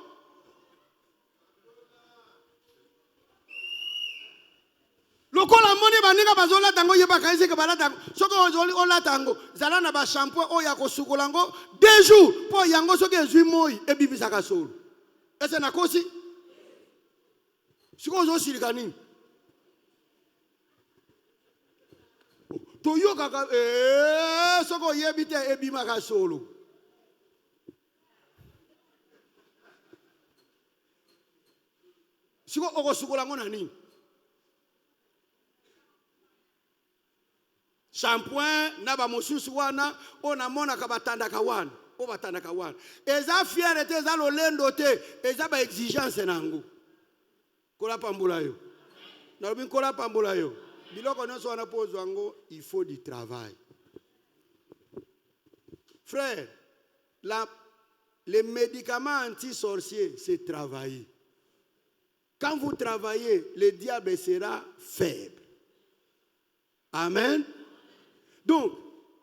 lokola moni baninga bazola tango yeba kaise ke balata soko ozoli olatango zala na ba shampoing oya kosukola ngo 2 jours po yango soki ezwi moi ebibisaka solo ese na kosi siko ozosilika nini toyo kaka soko yebite ebimaka solo siko okosukola ngo na nini shampoing na ba mosusu wana ona mona ka batandaka wana o batandaka wana eza fierté eza lolendo te eza ba exigence nango kola pambula yo na lobi kola pambula yo biloko nyonso wana pozwa ngo il faut du travail frère les médicaments anti-sorciers c'est travailler quand vous travaillez le diable sera faible amen. Donc,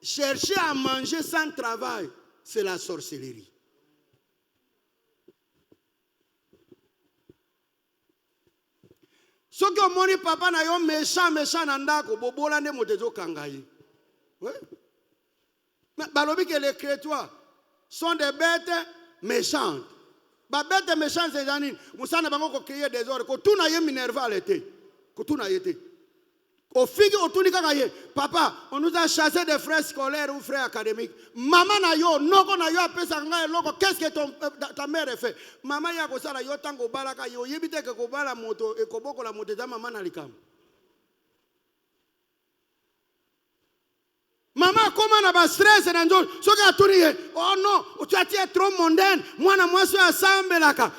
chercher à manger sans travail, c'est la sorcellerie. Ce que mon papa n'a eu méchant nandako, bobola ne motezo kangayi. Oui. Mais balobi que les crétois, sont des bêtes méchantes. Les bêtes méchantes, c'est Janine. Moussa n'a pas créé des ordres. Quand tout n'a pas minerva à l'été. Quand tout n'a pas été. Au fig au tout papa, on nous a chassé des frères scolaires ou frères académiques. Maman na yo, noko na yo apesa nga loko. Qu'est-ce que ta mère a fait? Maman ya ko sala yo tango balaka yo yebite ke ko bala moto e ko boko la moto za maman na likam. Maman comment na ba stress na nzo soki aturiye. Oh non, tu as été trop mondaine. Mwana mwasi asambelaka.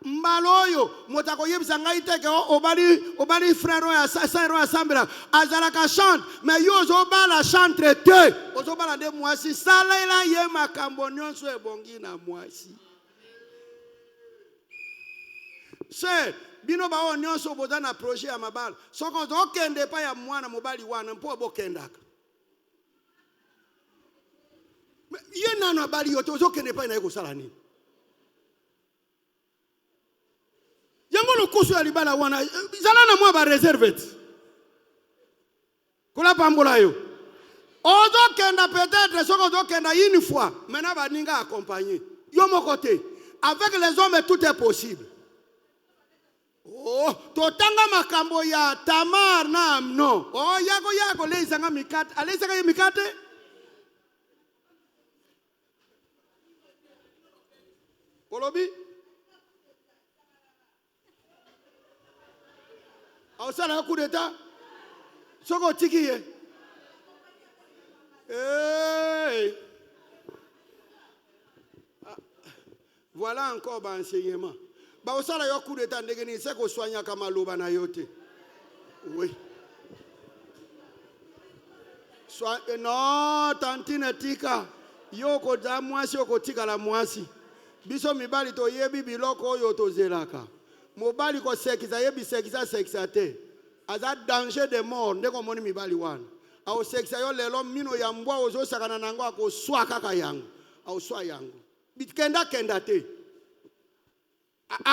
Mbaloyo motako yebisa ngai teke obali frère ya sœur ya sambela azalaka chante mais yo ozobala chantre te ozobala de mwasi salela ye makambo nyonso ebongi na mwasi se bino ba nyonso boza na projet ya mabala soko okende pa ya mwana mobali wana mpo bokendaka ye nana bali yote ozokende pa na yeko sala nini yango lokoso ya libala wana zala na mwa ba reservete kula pambola yo ozokenda peut-être soko ozokenda une fois maintenant ba ninga accompagner yo moko te avec les hommes tout est possible oh totanga makambo ya Tamar na Amnon oh yako leisanga mikate alesanga mikate kolobi au ça un coup d'état soko tiki voilà encore un enseignement ba au ça un coup d'état ndegeni c'est ko soigner kama loba na yote oui soit non tantine tika yoko za mwasi yoko tika la mwasi biso mibali to yebi biloko oyo tozelaka mobali ko sekisa yebi sekisa te aza danger de mort ndeko moni mibali wana au sekisa yo lelo mino ya mbwa ozo sakana nango akoswa kaka yango au swa yango kenda te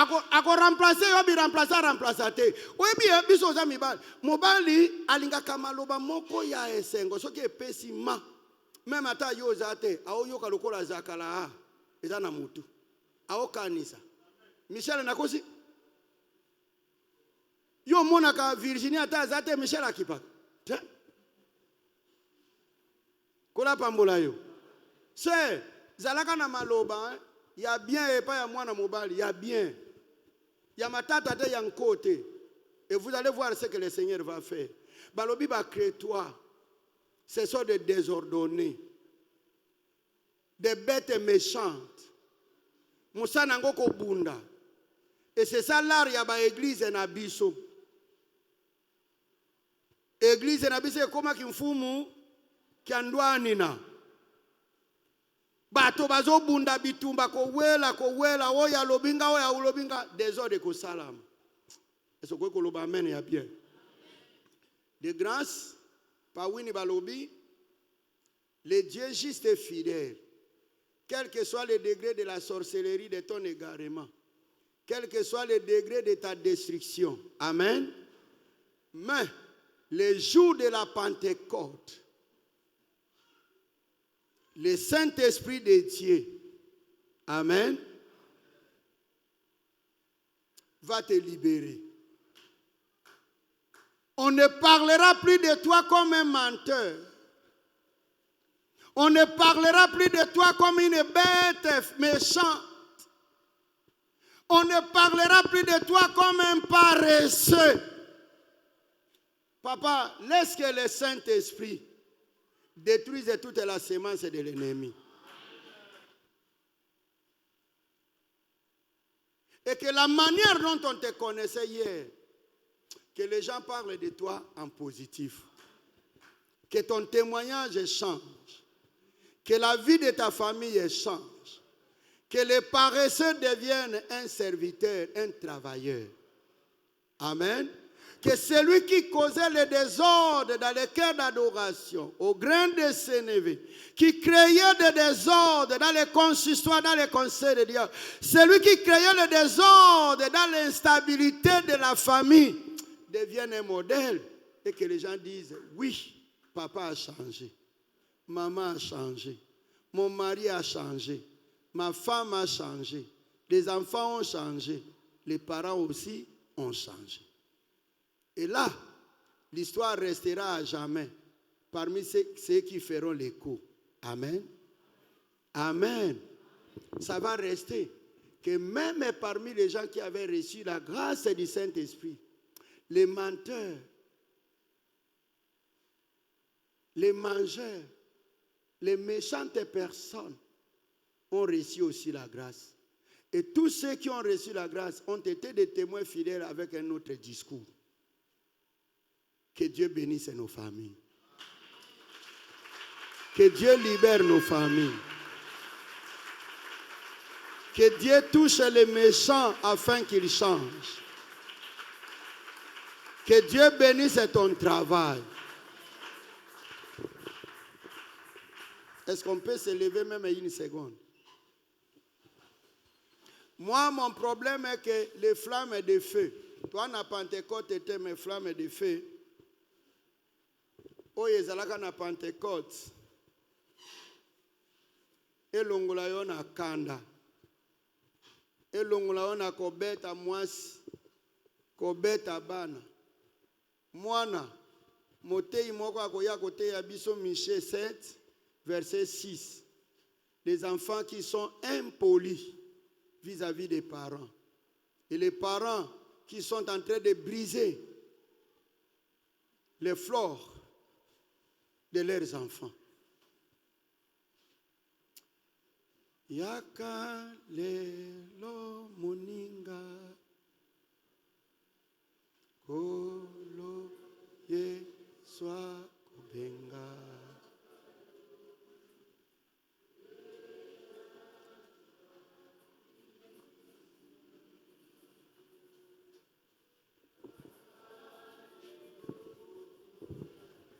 ako remplacer yo bi remplacer te oyebi biso za mibali mobali alinga kamaloba moko ya esengo soki epesi ma même ata yo za te au yoka lokola zakala eza na mutu au kanisa Michel nakosi yo monaka Virginie ata zate Michel akipaka kola pambola yo c'est zalaka na maloba ya bien et pas ya mwana mobali ya bien ya matata te ya nkote et vous allez voir ce que le Seigneur va faire balobi ba crétoire ce sont des désordonnés des bêtes méchantes musana ngoko bunda et c'est ça l'art ya ba église na biso. Église na biso koma kimfumu kiandwani na bato bazobunda bitumba ko wela oya lobinga désordre ko salam eso ko loba amen ya bien de grâce pa wini balobi le Dieu juste et fidèle quel que soit le degré de la sorcellerie de ton égarement quel que soit le degré de ta destruction amen mais le jour de la Pentecôte, le Saint-Esprit de Dieu, amen, va te libérer. On ne parlera plus de toi comme un menteur. On ne parlera plus de toi comme une bête méchante. On ne parlera plus de toi comme un paresseux. Papa, laisse que le Saint-Esprit détruise toute la sémence de l'ennemi. Et que la manière dont on te connaissait hier, que les gens parlent de toi en positif. Que ton témoignage change. Que la vie de ta famille change. Que les paresseux deviennent un serviteur, un travailleur. Amen. Que celui qui causait le désordre dans les cœurs d'adoration, au grain de Sénévé, qui créait le désordre dans les consistoires, dans les conseils de Dieu, celui qui créait le désordre dans l'instabilité de la famille, devienne un modèle et que les gens disent, oui, papa a changé, maman a changé, mon mari a changé, Ma femme a changé. Les enfants ont changé. Les parents aussi ont changé. Et là, l'histoire restera à jamais parmi ceux qui feront l'écho. Amen. Amen. Ça va rester. Que même parmi les gens qui avaient reçu la grâce du Saint-Esprit, les menteurs, les mangeurs, les méchantes personnes ont reçu aussi la grâce. Et tous ceux qui ont reçu la grâce ont été des témoins fidèles avec un autre discours. Que Dieu bénisse nos familles. Que Dieu libère nos familles. Que Dieu touche les méchants afin qu'ils changent. Que Dieu bénisse ton travail. Est-ce qu'on peut se lever même une seconde? Moi, mon problème est que les flammes de feu, toi, na Pentecôte était mes flammes de feu. Oh, ezalaka na Pentecôte. Elongola yo na kanda. Elongola yo na kobeta mwasi. Kobeta bana. Mwana, motei moko akoya kote ya biso Michée 7, verset 6. Les enfants qui sont impolis vis-à-vis des parents. Et les parents qui sont en train de briser les fleurs de leurs enfants. Yaka lelo moninga kolo ye swa kubenga.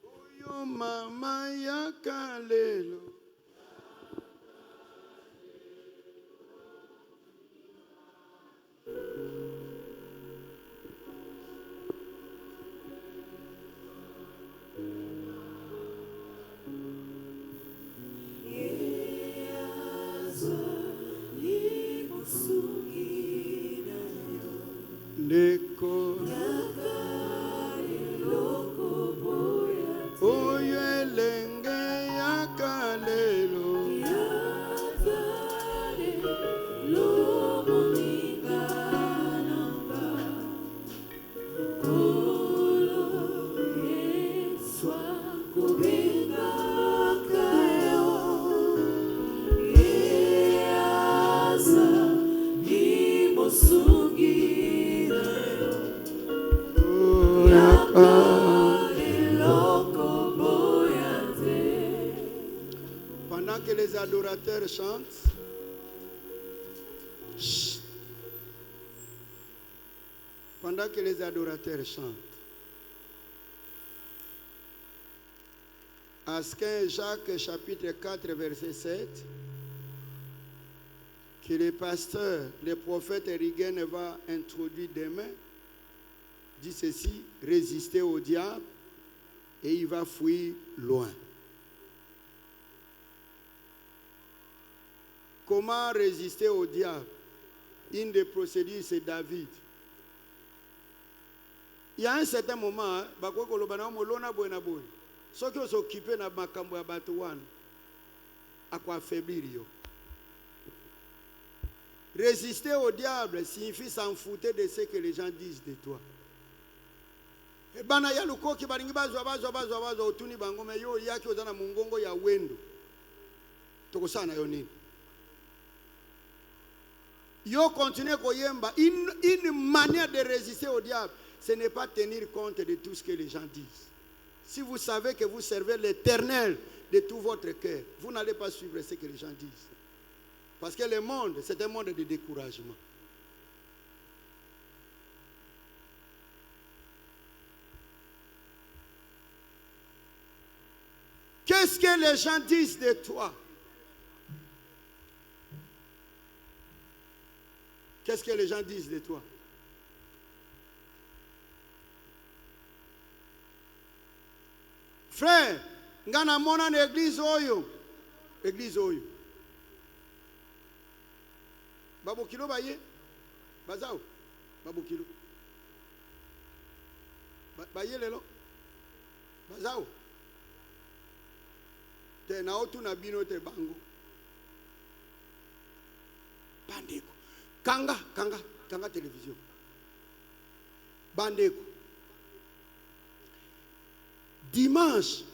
Oyo mama yaka lelo. Pendant que les adorateurs chantent, pendant que les adorateurs chantent, Asquin Jacques chapitre 4 verset 7, que le pasteur, le prophète Riguen va introduire demain, dit ceci: résister au diable et il va fuir loin. Comment résister au diable? Une des procédures, c'est David. Il y a un certain moment, ceux qui sont occupés dans makambo ya bato wana akwa affaiblir yo. Résister au diable signifie s'en foutre de ce que les gens disent de toi. E bana ya lukoki balingi bazwa otuni bango me yo yaki ozana mungongo ya wendo. Tokosana yo nini? Yo continue koyemba. Une manière de résister au diable, ce n'est pas tenir compte de tout ce que les gens disent. Si vous savez que vous servez l'Éternel de tout votre cœur, vous n'allez pas suivre ce que les gens disent. Parce que le monde, c'est un monde de découragement. Qu'est-ce que les gens disent de toi? Qu'est-ce que les gens disent de toi? Frère, ngana mona l'église oyo. Église oyo. babokilo baye bazao babokilo baye lelo bazao te na otu na bino te bango bandeko kanga télévision bandeko dimanche